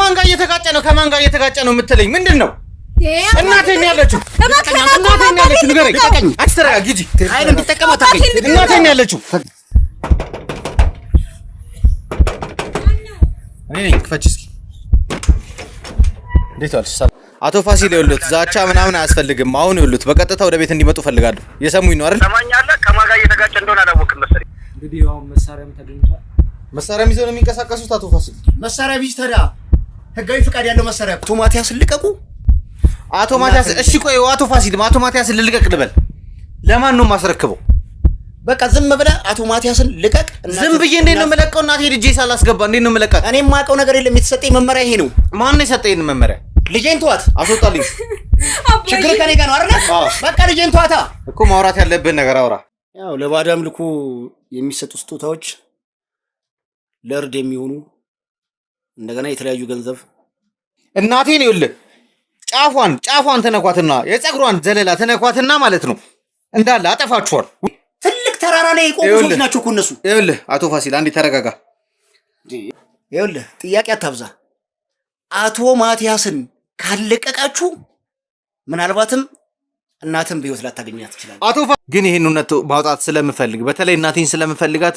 ከማን ጋር እየተጋጨ ነው የምትለኝ ምንድነው? እናቴ ነው ያለችው ንገረኝ። አትተረጋጊ ሂጂ አይደል እንድትጠቀማት አድርጊ። እናቴ ነው ያለችው እኔ ክፈች እስኪ እንዴት ዋልሽ? አቶ ፋሲል ይኸውልህ ዛቻ ምናምን አያስፈልግም። አሁን ይኸውልህ በቀጥታ ወደ ቤት እንዲመጡ ፈልጋለሁ። እየሰሙኝ ነው አይደል? ሰማኛለህ? ከማን ጋር እየተጋጨ እንደሆነ አላወቅም መሰለኝ። እንግዲህ ያው መሳሪያም ተገኝቷል። መሳሪያም ይዘው ነው የሚንቀሳቀሱት አቶ ፋሲል። መሳሪያ ቢዝ ታዲያ ህጋዊ ፍቃድ ያለው መሳሪያ አቶ ማቲያስ ልቀቁ። አቶ ማቲያስ እሺ ቆይ አቶ ፋሲል አቶ ማቲያስ ልልቀቅ ልበል? ለማን ነው ማስረክበው? በቃ ዝም ብለህ አቶ ማቲያስን ልቀቅ። ዝም ብዬ እንዴት ነው የምለቀው? እናቴ ልጄ ሳላስገባ እንዴት ነው የምለቃት? እኔ የማውቀው ነገር የለም። የተሰጠኝ መመሪያ ይሄ ነው። ማን ነው የሰጠኝ መመሪያ? ልጄን ተዋት። አስወጣልኝ። ችግር ከኔ ጋር ነው አይደል? በቃ ልጄን ተዋታ እኮ ማውራት ያለብን ነገር አውራ። ያው ለባዕድ አምልኮ የሚሰጡ ስጦታዎች ለእርድ የሚሆኑ እንደገና የተለያዩ ገንዘብ እናቴን ይኸውልህ ጫፏን ተነኳትና የፀጉሯን ዘለላ ተነኳትና ማለት ነው እንዳለ አጠፋችኋል። ትልቅ ተራራ ላይ የቆሙ ሰዎች ናቸው እኮ እነሱ። ይኸውልህ አቶ ፋሲል አንዴ ተረጋጋ። ይኸውልህ ጥያቄ አታብዛ። አቶ ማቲያስን ካልለቀቃችሁ ምናልባትም እናትን በህይወት ላታገኛት ይችላል። አቶ ግን ይሄን እውነት ማውጣት ስለምፈልግ በተለይ እናቴን ስለምፈልጋት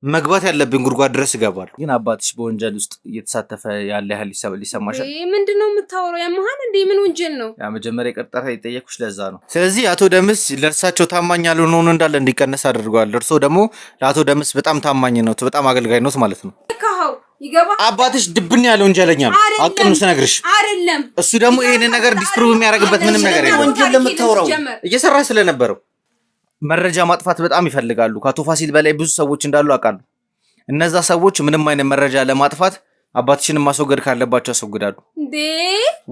መግባት ያለብን ጉድጓድ ድረስ ይገባሉ። ግን አባትሽ በወንጀል ውስጥ እየተሳተፈ ያለ ያህል ሊሰማሻል። ምንድነው የምታወራው? ያመሃል እንዴ? ምን ወንጀል ነው? ያ መጀመሪያ ይቅርታ የጠየኩሽ ለዛ ነው። ስለዚህ አቶ ደምስ ለእርሳቸው ታማኝ ያልሆነ እንዳለ እንዲቀነስ አድርጓል። እርሶ ደግሞ ለአቶ ደምስ በጣም ታማኝ ነው፣ በጣም አገልጋይ ነው ማለት ነው። አባትሽ ድብን ያለ ወንጀለኛ ነው። አቅም ስነግርሽ አይደለም። እሱ ደግሞ ይሄንን ነገር ዲስፕሩቭ የሚያደርግበት ምንም ነገር የለም። ወንጀል ለምታወራው እየሰራ ስለነበረው መረጃ ማጥፋት በጣም ይፈልጋሉ። ከአቶ ፋሲል በላይ ብዙ ሰዎች እንዳሉ አውቃለሁ። እነዛ ሰዎች ምንም አይነት መረጃ ለማጥፋት አባትሽን ማስወገድ ካለባቸው ያስወግዳሉ። እንዴ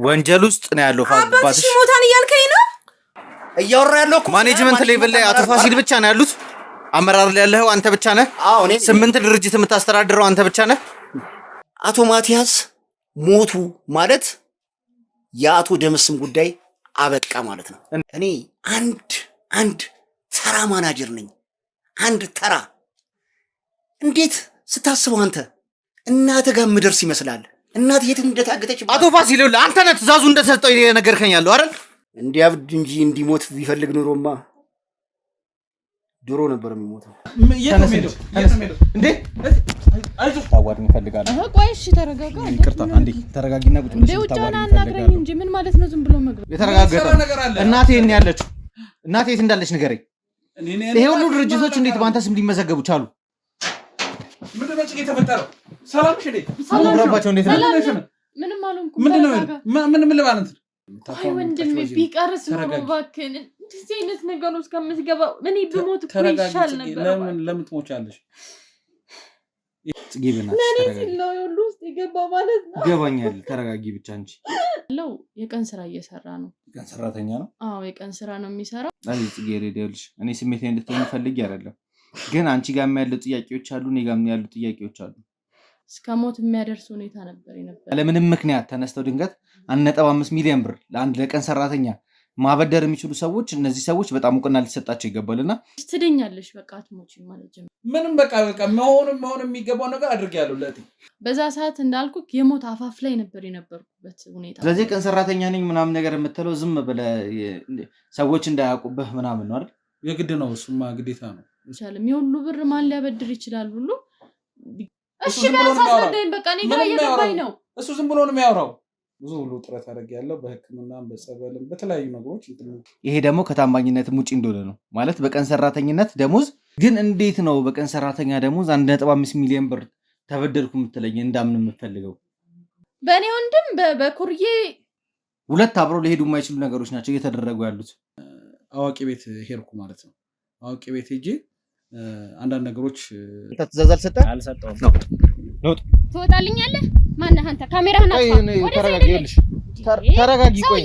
ወንጀል ውስጥ ነው ያለው አባትሽ። ሞታን እያልከኝ ነው? እያወራ ያለው ማኔጅመንት ሌቭል ላይ አቶ ፋሲል ብቻ ነው ያሉት። አመራር ላይ ያለው አንተ ብቻ ነህ። አዎ እኔ 8 ድርጅት የምታስተዳድረው አንተ ብቻ ነህ። አቶ ማቲያስ ሞቱ ማለት የአቶ ደምስም ጉዳይ አበቃ ማለት ነው። እኔ አንድ ተራ ማናጀር ነኝ። አንድ ተራ እንዴት ስታስበው አንተ እናተ ጋር ምደርስ ይመስላል? እናት የት እንደታገተች አቶ ፋሲል አንተ ነህ ትእዛዙ እንደሰጠው ነገርከኛለሁ አይደል? እንዲያብድ እንጂ እንዲሞት ቢፈልግ ኑሮማ ድሮ ነበር የሚሞተው። እንዴ ታዋድ እንፈልጋለን። ቆይ እሺ ተረጋጋ። ይቅርታ አንዴ ተረጋጊና ቁጭ ብለሽ ታዋድ እንፈልጋለን እንጂ ምን ማለት ነው? ዝም ብሎ መግባት የተረጋገጠ እናቴ እኔ ያለችው እናቴ የት እንዳለች ንገረኝ። ይሄ ሁሉ ድርጅቶች እንዴት በአንተ ስም ሊመዘገቡ ቻሉ? ምንድን ነው የተፈጠረው? ሰላም ሽዴ ረባቸው እንዴት ነው? ምንም አልሆንኩም። ምን ልባለት ነው? አይ ወንድሜ ቢቀርስ ኖሮ እባክህን እንደዚህ አይነት ነገር ውስጥ ከምትገባ እኔ ብሞት እኮ ይሻል ነበር። ለምን ትሞቻለሽ? ጽጌበና ነው ሁሉ ውስጥ ይገባ ማለት ነው። ገባኛል። ተረጋጊ ብቻ እንጂ ለው የቀን ስራ እየሰራ ነው። የቀን ሰራተኛ ነው? አዎ የቀን ስራ ነው የሚሰራው። አይ ጽጌ ሬዲዮልሽ እኔ ስሜቴን እንድትሆኝ ፈልጌ አይደለም፣ ግን አንቺ ጋር ያለው ጥያቄዎች አሉ፣ እኔ ጋር ያሉ ጥያቄዎች አሉ። እስከ ሞት የሚያደርስ ሁኔታ ነበር። ለምንም ምክንያት ተነስተው ድንገት 1.5 ሚሊዮን ብር ለአንድ ለቀን ሰራተኛ ማበደር የሚችሉ ሰዎች እነዚህ ሰዎች በጣም እውቅና ሊሰጣቸው ይገባልና ትደኛለሽ። በቃ አትሞቺ ማለት ጀመረ። ምንም በቃ መሆን የሚገባው ነገር አድርጌያለሁ። ለቲ በዛ ሰዓት እንዳልኩ የሞት አፋፍ ላይ ነበር የነበርኩበት ሁኔታ። ስለዚህ ቀን ሰራተኛ ነኝ ምናምን ነገር የምትለው ዝም ብለህ ሰዎች እንዳያውቁብህ ምናምን ነው አይደል? የግድ ነው። እሱማ ግዴታ ነው። ይቻላል። የሁሉ ብር ማን ሊያበድር ይችላል ሁሉ? እሺ በሳስረዳኝ በቃ እኔ ጋር እየገባኝ ነው። እሱ ዝም ብሎ ነው የሚያወራው። ብዙ ሁሉ ጥረት አደርጋለሁ በሕክምናም በጸበልም በተለያዩ ነገሮች። ይሄ ደግሞ ከታማኝነትም ውጪ እንደሆነ ነው ማለት። በቀን ሰራተኝነት ደሞዝ ግን እንዴት ነው በቀን ሰራተኛ ደሞዝ 1.5 ሚሊዮን ብር ተበደርኩ የምትለኝ? እንዳምን የምፈልገው በእኔ ወንድም በኩርዬ ሁለት አብረው ሊሄዱ የማይችሉ ነገሮች ናቸው እየተደረጉ ያሉት። አዋቂ ቤት ሄድኩ ማለት ነው። አዋቂ ቤት ሄጄ አንዳንድ ነገሮች ትእዛዝ አልሰጠሁም ነው ትወጣልኛለህ? ማነህ አንተ? ካሜራህን አጥፋ። ተረጋጊ። ቆይ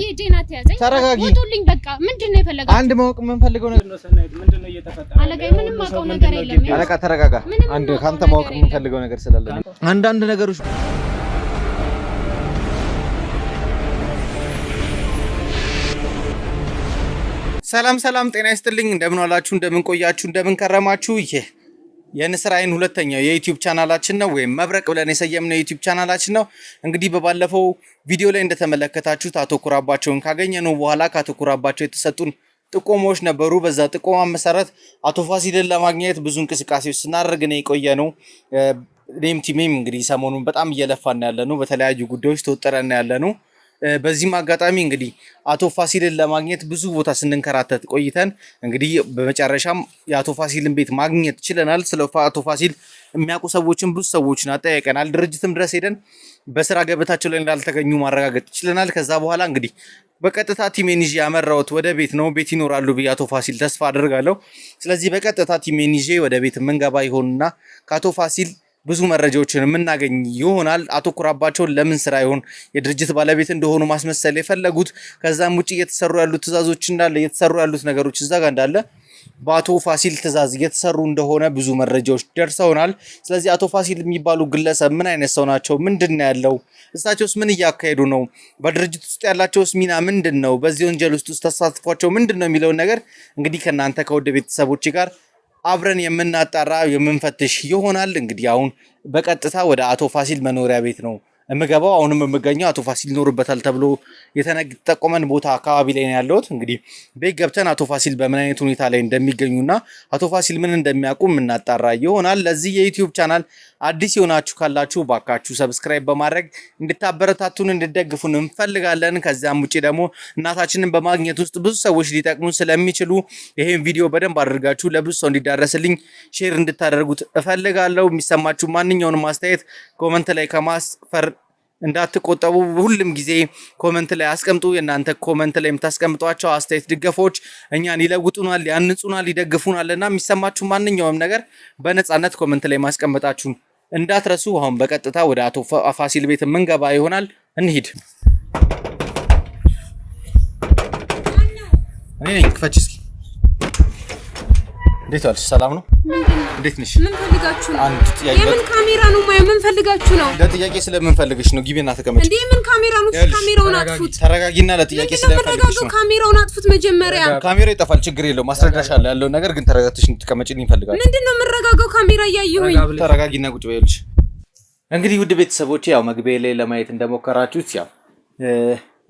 ተረጋጊ። ወጡልኝ በቃ። ምንድነው የፈለጋችሁት? አንድ ማወቅ የምንፈልገው ነገር ነው። ሰናይት ምንድነው እየተፈጠረ? አለቃ ምንም ማውቀው ነገር የለም። አለቃ ተረጋጋ። አንድ ካንተ ማወቅ የምንፈልገው ነገር ስላለ አንዳንድ ነገሮች ሰላም ጤና ይስጥልኝ። እንደምን ዋላችሁ፣ እንደምን ቆያችሁ፣ እንደምን ከረማችሁ? ይሄ የንስር አይን ሁለተኛው የዩቲዩብ ቻናላችን ነው ወይም መብረቅ ብለን የሰየምነው የዩቲዩብ ቻናላችን ነው። እንግዲህ በባለፈው ቪዲዮ ላይ እንደተመለከታችሁት አቶ ኩራባቸውን ካገኘነው በኋላ ከአቶ ኩራባቸው የተሰጡን ጥቆማዎች ነበሩ። በዛ ጥቆማ መሰረት አቶ ፋሲልን ለማግኘት ብዙ እንቅስቃሴዎች ስናደርግ ነው የቆየነው። እኔም ቲሜም እንግዲህ ሰሞኑን በጣም እየለፋን ያለነው በተለያዩ ጉዳዮች ተወጥረን ያለነው። በዚህም አጋጣሚ እንግዲህ አቶ ፋሲልን ለማግኘት ብዙ ቦታ ስንንከራተት ቆይተን እንግዲህ በመጨረሻም የአቶ ፋሲልን ቤት ማግኘት ችለናል። ስለ አቶ ፋሲል የሚያውቁ ሰዎችን ብዙ ሰዎችን አጠያይቀናል። ድርጅትም ድረስ ሄደን በስራ ገበታቸው ላይ እንዳልተገኙ ማረጋገጥ ችለናል። ከዛ በኋላ እንግዲህ በቀጥታ ቲሜን ይዤ ያመራሁት ወደ ቤት ነው። ቤት ይኖራሉ ብዬ አቶ ፋሲል ተስፋ አደርጋለሁ። ስለዚህ በቀጥታ ቲሜን ይዤ ወደ ቤት የምንገባ ይሆንና ከአቶ ፋሲል ብዙ መረጃዎችን የምናገኝ ይሆናል። አቶ ኩራባቸውን ለምን ስራ ይሆን የድርጅት ባለቤት እንደሆኑ ማስመሰል የፈለጉት? ከዛም ውጪ እየተሰሩ ያሉት ትዕዛዞች እንዳለ እየተሰሩ ያሉት ነገሮች እዛ ጋር እንዳለ በአቶ ፋሲል ትዕዛዝ እየተሰሩ እንደሆነ ብዙ መረጃዎች ደርሰውናል። ስለዚህ አቶ ፋሲል የሚባሉ ግለሰብ ምን አይነት ሰው ናቸው? ምንድነው ያለው? እሳቸውስ ምን እያካሄዱ ነው? በድርጅት ውስጥ ያላቸውስ ሚና ምንድነው? በዚህ ወንጀል ውስጥ ተሳትፏቸው ምንድነው የሚለው ነገር እንግዲህ ከናንተ ከወደ ቤተሰቦች ጋር አብረን የምናጣራ የምንፈትሽ ይሆናል። እንግዲህ አሁን በቀጥታ ወደ አቶ ፋሲል መኖሪያ ቤት ነው የምገባው። አሁንም የምገኘው አቶ ፋሲል ይኖርበታል ተብሎ የተጠቆመን ቦታ አካባቢ ላይ ነው ያለሁት። እንግዲህ ቤት ገብተን አቶ ፋሲል በምን አይነት ሁኔታ ላይ እንደሚገኙና አቶ ፋሲል ምን እንደሚያውቁ የምናጣራ ይሆናል። ለዚህ የዩቲዩብ ቻናል አዲስ የሆናችሁ ካላችሁ ባካችሁ ሰብስክራይብ በማድረግ እንድታበረታቱን እንድትደግፉን እንፈልጋለን። ከዛም ውጪ ደግሞ እናታችንን በማግኘት ውስጥ ብዙ ሰዎች ሊጠቅሙን ስለሚችሉ ይሄን ቪዲዮ በደንብ አድርጋችሁ ለብዙ ሰው እንዲዳረስልኝ ሼር እንድታደርጉት እፈልጋለሁ። የሚሰማችሁ ማንኛውንም አስተያየት ኮመንት ላይ ከማስፈር እንዳትቆጠቡ። ሁሉም ጊዜ ኮመንት ላይ አስቀምጡ። የእናንተ ኮመንት ላይ የምታስቀምጧቸው አስተያየት ድጋፎች እኛን ይለውጡናል፣ ያንጹናል፣ ይደግፉናልና የሚሰማችሁ ማንኛውም ነገር በነፃነት ኮመንት ላይ ማስቀመጣችሁን እንዳትረሱ። አሁን በቀጥታ ወደ አቶ ፋሲል ቤት የምንገባ ይሆናል። እንሂድ። እኔ ነኝ። ክፈች እስኪ። እንዴት ዋልሽ? ሰላም ነው? እንዴት ነሽ? ምን ፈልጋችሁ ነው? አንድ ጥያቄ። የምን ካሜራ ነው? ምን ፈልጋችሁ ነው? ለጥያቄ ስለምንፈልግሽ ነው። ግቢና ተቀመጭ። እንዴ ምን ካሜራ ነው? ካሜራውን አጥፉት። ተረጋጊና ለጥያቄ ስለምንፈልግሽ ነው። ካሜራውን አጥፉት መጀመሪያ። ካሜራው ይጠፋል፣ ችግር የለውም። ማስረዳሻለሁ ያለውን ነገር ግን ተረጋግተሽ እንድትቀመጪልኝ እፈልጋለሁ። ምንድነው የምረጋጋው? ካሜራ እያየሁኝ። ተረጋጊና ቁጭ በይልሽ። እንግዲህ ውድ ቤተሰቦቼ ያው መግቢያ ላይ ለማየት እንደሞከራችሁት ያው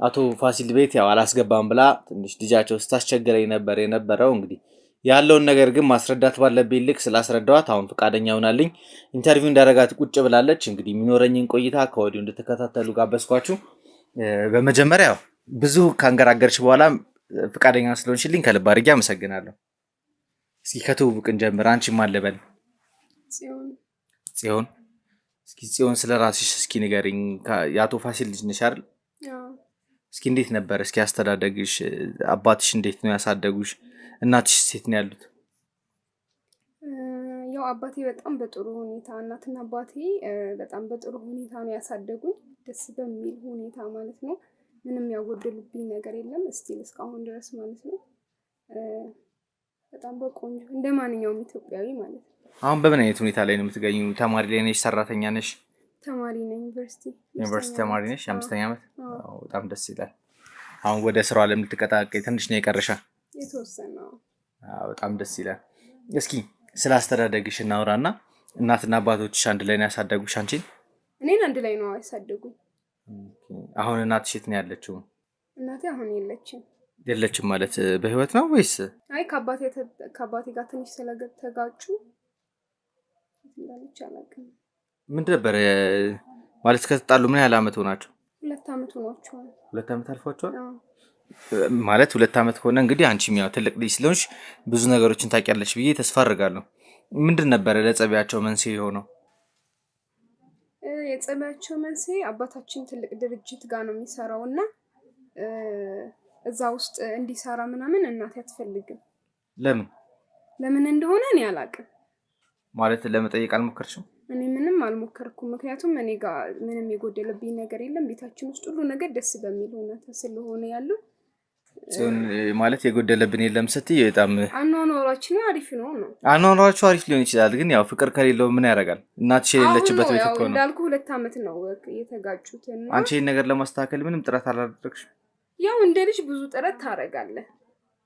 አቶ ፋሲል ቤት ያው አላስገባም ብላ ትንሽ ልጃቸው ስታስቸግረኝ ነበር የነበረው። እንግዲህ ያለውን ነገር ግን ማስረዳት ባለብኝ ልክ ስላስረዳዋት አሁን ፈቃደኛ ሆናልኝ ኢንተርቪው እንዳደረጋት ቁጭ ብላለች። እንግዲህ የሚኖረኝን ቆይታ ከወዲሁ እንድትከታተሉ ጋበዝኳችሁ። በመጀመሪያ ብዙ ካንገራገርሽ በኋላ ፈቃደኛ ስለሆንሽልኝ ከልብ አድርጌ አመሰግናለሁ። እስኪ ከትውውቅን ጀምር። አንቺ ማን ልበል? ጽዮን። እስኪ ጽዮን ስለራስሽ እስኪ ንገሪኝ። የአቶ ፋሲል ልጅ ነሽ አይደል? እስኪ እንዴት ነበር እስኪ አስተዳደግሽ? አባትሽ እንዴት ነው ያሳደጉሽ? እናትሽ ሴት ነው ያሉት? ያው አባቴ በጣም በጥሩ ሁኔታ እናትና አባቴ በጣም በጥሩ ሁኔታ ነው ያሳደጉኝ። ደስ በሚል ሁኔታ ማለት ነው። ምንም ያጎደሉብኝ ነገር የለም እስቲል እስካሁን ድረስ ማለት ነው። በጣም በቆንጆ እንደማንኛውም ኢትዮጵያዊ ማለት ነው። አሁን በምን አይነት ሁኔታ ላይ ነው የምትገኙ? ተማሪ ላይ ነሽ? ሰራተኛ ነሽ? ተማሪ ነኝ። ዩኒቨርሲቲ ተማሪ ነሽ? 5ኛ ዓመት። በጣም ደስ ይላል። አሁን ወደ ስራው ዓለም ልትቀጣቀይ ትንሽ ነው የቀረሻ? የተወሰነው። በጣም ደስ ይላል። እስኪ ስለ አስተዳደግሽ እናውራና እናትና አባቶችሽ አንድ ላይ ነው ያሳደጉሽ አንቺን? እኔን አንድ ላይ ነው ያሳደጉኝ። አሁን እናትሽ የት ነው ያለችው? እናቴ አሁን የለችም ማለት በህይወት ነው ወይስ? አይ ከአባቴ ጋር ትንሽ ስለተጋጩ እንዳለች አላውቅም። ምንድን ነበር ማለት ከተጣሉ ምን ያህል አመት ሆናቸው? 2 አመት ሆኗቸዋል። 2 አመት አልፏቸዋል ማለት 2 አመት ሆነ። እንግዲህ አንቺም ያው ትልቅ ልጅ ስለሆንሽ ብዙ ነገሮችን ታውቂያለሽ ብዬ ተስፋ አድርጋለሁ። ምንድን ነበር ለጸቢያቸው መንስኤ የሆነው? የጸቢያቸው መንስኤ አባታችን ትልቅ ድርጅት ጋር ነው የሚሰራው እና እዛ ውስጥ እንዲሰራ ምናምን እናቴ አትፈልግም። ለምን እንደሆነ እኔ አላውቅም። ማለት ለመጠየቅ አልሞከርሽም? እኔ ምንም አልሞከርኩም። ምክንያቱም እኔ ጋር ምንም የጎደለብኝ ነገር የለም። ቤታችን ውስጥ ሁሉ ነገር ደስ በሚል ሁኔታ ስለሆነ ያለው ማለት የጎደለብን የለም ስትይ በጣም አኗኗራችን አሪፍ ነው። አኗኗራችሁ አሪፍ ሊሆን ይችላል፣ ግን ያው ፍቅር ከሌለው ምን ያደርጋል? እናትሽ የሌለችበት ቤት እኮ ነው እንዳልኩ 2 አመት ነው የተጋጩት እና አንቺ ይሄን ነገር ለማስተካከል ምንም ጥረት አላደረግሽም? ያው እንደ ልጅ ብዙ ጥረት ታደርጋለህ፣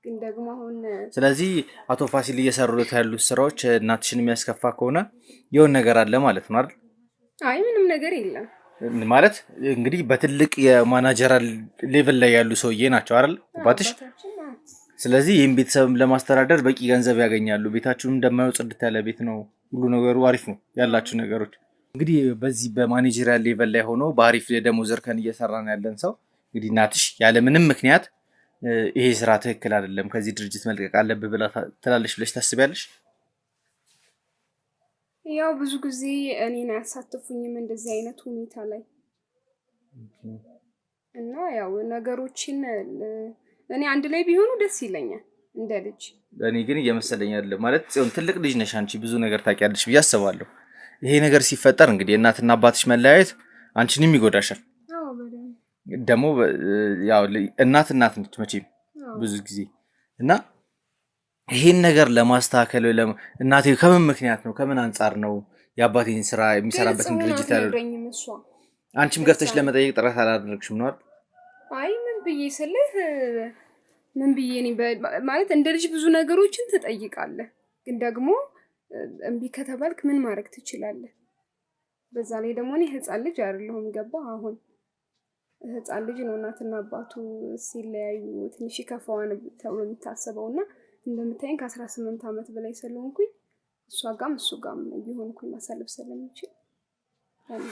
ግን ደግሞ አሁን ስለዚህ አቶ ፋሲል እየሰሩት ያሉት ስራዎች እናትሽን የሚያስከፋ ከሆነ የሆነ ነገር አለ ማለት ነው አይደል? አይ ምንም ነገር የለም ማለት እንግዲህ በትልቅ የማናጀራል ሌቭል ላይ ያሉ ሰውዬ ናቸው አይደል አባትሽ? ስለዚህ ይህን ቤተሰብ ለማስተዳደር በቂ ገንዘብ ያገኛሉ። ቤታችሁም እንደማየው ጽድት ያለ ቤት ነው። ሁሉ ነገሩ አሪፍ ነው ያላችሁ ነገሮች። እንግዲህ በዚህ በማኔጀሪያል ሌቨል ላይ ሆኖ በአሪፍ ደሞዝ እርከን እየሰራን ያለን ሰው እንግዲህ እናትሽ ያለ ምንም ምክንያት ይሄ ስራ ትክክል አይደለም ከዚህ ድርጅት መልቀቅ አለብህ ብላ ትላለሽ ብለሽ ታስቢያለሽ? ያው ብዙ ጊዜ እኔን አያሳትፉኝም እንደዚህ አይነት ሁኔታ ላይ እና ያው ነገሮችን እኔ አንድ ላይ ቢሆኑ ደስ ይለኛል እንደ ልጅ። እኔ ግን እየመሰለኝ አይደለም ማለት ጽዮን ትልቅ ልጅ ነሽ አንቺ ብዙ ነገር ታውቂያለሽ ብዬ አስባለሁ። ይሄ ነገር ሲፈጠር እንግዲህ እናትና አባትሽ መለያየት አንቺንም ይጎዳሻል። አዎ በደንብ ደግሞ ያው እናት ነች መቼም ብዙ ጊዜ እና ይሄን ነገር ለማስተካከል እናቴ ከምን ምክንያት ነው ከምን አንፃር ነው የአባቴን ስራ የሚሰራበትን ድርጅት ያለው አንቺም ገብተሽ ለመጠየቅ ጥረት አላደረግሽም ነው አይደል? አይ ምን ብዬ ስልህ ምን ብዬ እኔ ማለት እንደ ልጅ ብዙ ነገሮችን ትጠይቃለህ፣ ግን ደግሞ እምቢ ከተባልክ ምን ማድረግ ትችላለህ? በዛ ላይ ደግሞ እኔ ህፃን ልጅ አይደለሁም ገባህ? አሁን ህፃን ልጅ ነው እናትና አባቱ ሲለያዩ ትንሽ ከፋዋን ተብሎ የሚታሰበው እና እንደምታየኝ ከ18 ዓመት በላይ ስለሆንኩኝ እሷ ጋም እሱ ጋም እየሆንኩኝ ማሳለፍ ስለምችል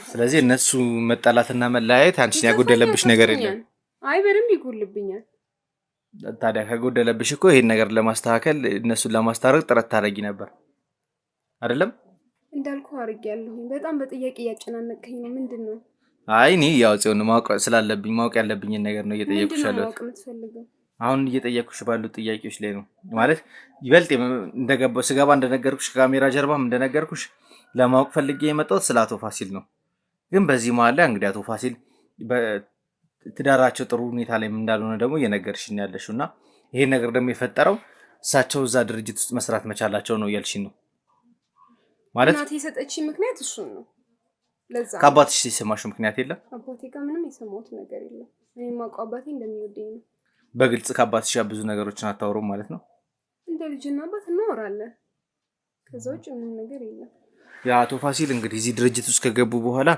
ስለዚህ እነሱ መጣላትና መለያየት አንቺን ያጎደለብሽ ነገር የለም? አይ በደንብ ይጎልብኛል። ታዲያ ከጎደለብሽ እኮ ይሄን ነገር ለማስተካከል እነሱን ለማስታረቅ ጥረት ታደርጊ ነበር አይደለም? እንዳልኩ አድርጌያለሁ። በጣም በጥያቄ እያጨናነቀኝ ነው። ምንድነው? አይ እኔ ያው ጽዮን ማወቅ ስላለብኝ ማወቅ ያለብኝን ነገር ነው እየጠየኩሽ ያለሁት። አሁን እየጠየኩሽ ባሉት ጥያቄዎች ላይ ነው ማለት ይበልጥ እንደገባው ስገባ እንደነገርኩሽ ከካሜራ ጀርባም እንደነገርኩሽ ለማወቅ ፈልጌ የመጣሁት ስለ አቶ ፋሲል ነው። ግን በዚህ መሀል ላይ እንግዲህ አቶ ፋሲል ትዳራቸው ጥሩ ሁኔታ ላይ እንዳልሆነ ደግሞ እየነገርሽኝ ያለሽው እና ይሄን ነገር ደግሞ የፈጠረው እሳቸው እዛ ድርጅት ውስጥ መስራት መቻላቸው ነው እያልሽኝ ነው ማለት? እናቴ የሰጠችኝ ምክንያት እሱ ነው። ለዛ ከአባትሽ የሰማሽው ምክንያት የለም? አባቴ ጋር ምንም የሰማሁት ነገር የለም። እኔ የማውቀው አባቴ እንደሚወደኝ ነው። በግልጽ ከአባትሽ ጋር ብዙ ነገሮችን አታወሩም ማለት ነው? እንደ ልጅና አባት እናወራለን። ከዛ ውጭ ምንም ነገር የለም። የአቶ ፋሲል እንግዲህ እዚህ ድርጅት ውስጥ ከገቡ በኋላ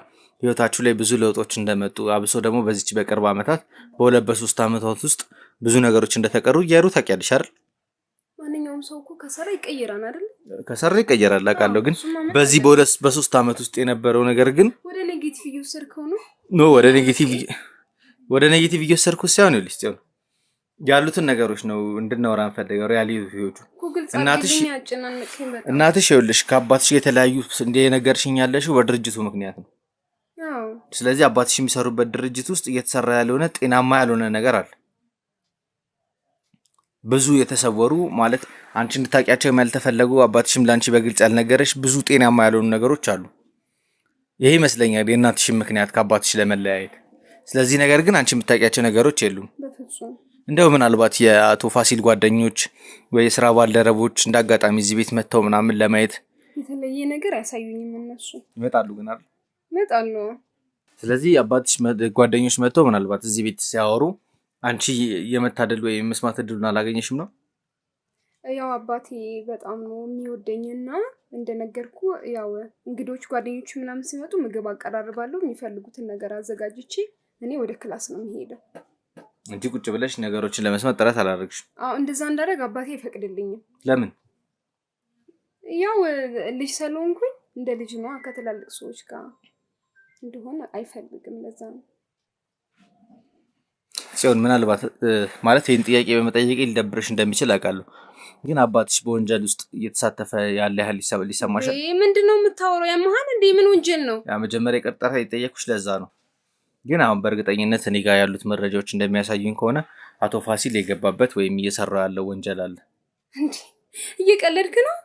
ህይወታችሁ ላይ ብዙ ለውጦች እንደመጡ አብሶ ደግሞ በዚች በቅርብ ዓመታት በ2-3 ዓመታት ውስጥ ብዙ ነገሮች እንደተቀሩ እያሩ ታውቂያለሽ አይደል? ማንኛውም ሰው እኮ ከሰራ ይቀየራል አይደል? ከሰራ ይቀየራል አውቃለሁ። ግን በዚህ በ3 ዓመት ውስጥ የነበረው ነገር ግን ወደ ኔጌቲቭ እየወሰድከው ነው። ኖ ወደ ኔጌቲቭ እየወሰድኩት ሳይሆን ይልስ ነው ያሉትን ነገሮች ነው እንድናወራ እንፈልገው። ሪያሊቲዎቹ እናትሽ ይኸውልሽ ከአባትሽ የተለያዩ እንደነገርሽኝ ያለሽው በድርጅቱ ምክንያት ነው። ስለዚህ አባትሽ የሚሰሩበት ድርጅት ውስጥ እየተሰራ ያልሆነ ጤናማ ያልሆነ ነገር አለ። ብዙ የተሰወሩ ማለት አንቺ እንድታውቂያቸው ያልተፈለጉ አባትሽም ላንቺ በግልጽ ያልነገረሽ ብዙ ጤናማ ያልሆኑ ነገሮች አሉ። ይሄ ይመስለኛል የእናትሽም ምክንያት ከአባትሽ ለመለያየት። ስለዚህ ነገር ግን አንቺ የምታውቂያቸው ነገሮች የሉም። እንደው ምናልባት የአቶ ፋሲል ጓደኞች ወይ የስራ ባልደረቦች እንዳጋጣሚ እዚህ ቤት መጥተው ምናምን ለማየት የተለየ ነገር አያሳዩኝም። እነሱ ይመጣሉ ግን አይደል? ይመጣሉ። ስለዚህ አባትሽ ጓደኞች መጥተው ምናልባት እዚህ ቤት ሲያወሩ አንቺ የመታደል ወይ መስማት እድሉን አላገኘሽም ነው? ያው አባቴ በጣም ነው የሚወደኝና እንደነገርኩ ያው እንግዶች ጓደኞች ምናምን ሲመጡ ምግብ አቀራርባለሁ። የሚፈልጉትን ነገር አዘጋጅቼ እኔ ወደ ክላስ ነው የሚሄደው እንጂ ቁጭ ብለሽ ነገሮችን ለመስማት ጥረት አላደረግሽም? አዎ እንደዛ እንዳደረግ አባቴ አይፈቅድልኝም። ለምን? ያው ልጅ ስለሆንኩኝ እንደ ልጅ ነው ከትላልቅ ሰዎች ጋር እንደሆነ አይፈልግም። ለዛ ነው። ጽዮን ምናልባት ማለት ይህን ጥያቄ በመጠየቄ ሊደብርሽ እንደሚችል አውቃለሁ። ግን አባትሽ በወንጀል ውስጥ እየተሳተፈ ያለ ያህል ሊሰማሻል? ምንድነው የምታወራው? ያመሃል እንዴ? ምን ወንጀል ነው? ያ መጀመሪያ የቀጠረ የጠየኩሽ ለዛ ነው። ግን አሁን በእርግጠኝነት እኔ ጋር ያሉት መረጃዎች እንደሚያሳዩኝ ከሆነ አቶ ፋሲል የገባበት ወይም እየሰራ ያለው ወንጀል አለ። እንዴ እየቀለድክ ነው?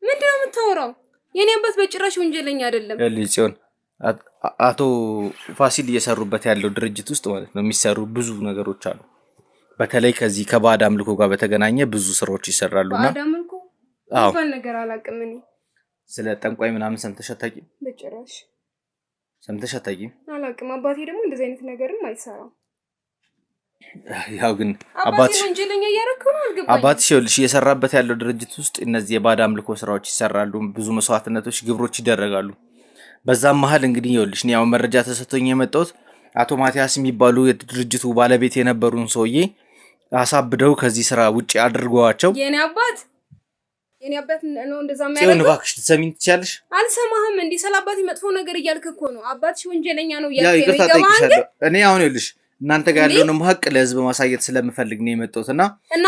ምንድነው የምታወራው? የኔ አባት በጭራሽ ወንጀለኛ አይደለም። ጽዮን አቶ ፋሲል እየሰሩበት ያለው ድርጅት ውስጥ ማለት ነው የሚሰሩ ብዙ ነገሮች አሉ። በተለይ ከዚህ ከባዕድ አምልኮ ጋር በተገናኘ ብዙ ስራዎች ይሰራሉና ባዕድ አምልኮ እንኳን ነገር አላውቅም። እኔ ስለ ጠንቋይ ምናምን ሰምተሽ አታውቂም? በጭራሽ ሰምተሽ አታውቂም? አላውቅም። አባቴ ደግሞ እንደዚህ አይነት ነገርም አይሰራም። ያው ግን አባትሽ ወንጀለኛ እያደረኩ ነው አልገባኝም። አባትሽ ይኸውልሽ እየሰራበት ያለው ድርጅት ውስጥ እነዚህ የባዕድ አምልኮ ስራዎች ይሰራሉ፣ ብዙ መስዋዕትነቶች፣ ግብሮች ይደረጋሉ። በዛም መሀል እንግዲህ ይኸውልሽ እኔ ያው መረጃ ተሰጥቶኝ የመጣሁት አቶ ማቲያስ የሚባሉ የድርጅቱ ባለቤት የነበሩን ሰውዬ አሳብደው ከዚህ ስራ ውጪ አድርገዋቸው የኔ አባት ነው እንደዛ ማለት ሲሆን እባክሽ ትሰሚኝ ትችያለሽ? አልሰማህም እንዴ? ሰላባቲ መጥፎ ነገር እያልክ እኮ ነው። አባትሽ ወንጀለኛ ነው ያው እያልክ ይቅርታ ጠይቅሻለሁ። እኔ አሁን ይኸውልሽ እናንተ ጋር ያለውንም ሀቅ ለህዝብ ማሳየት ስለምፈልግ ነው የመጣሁትና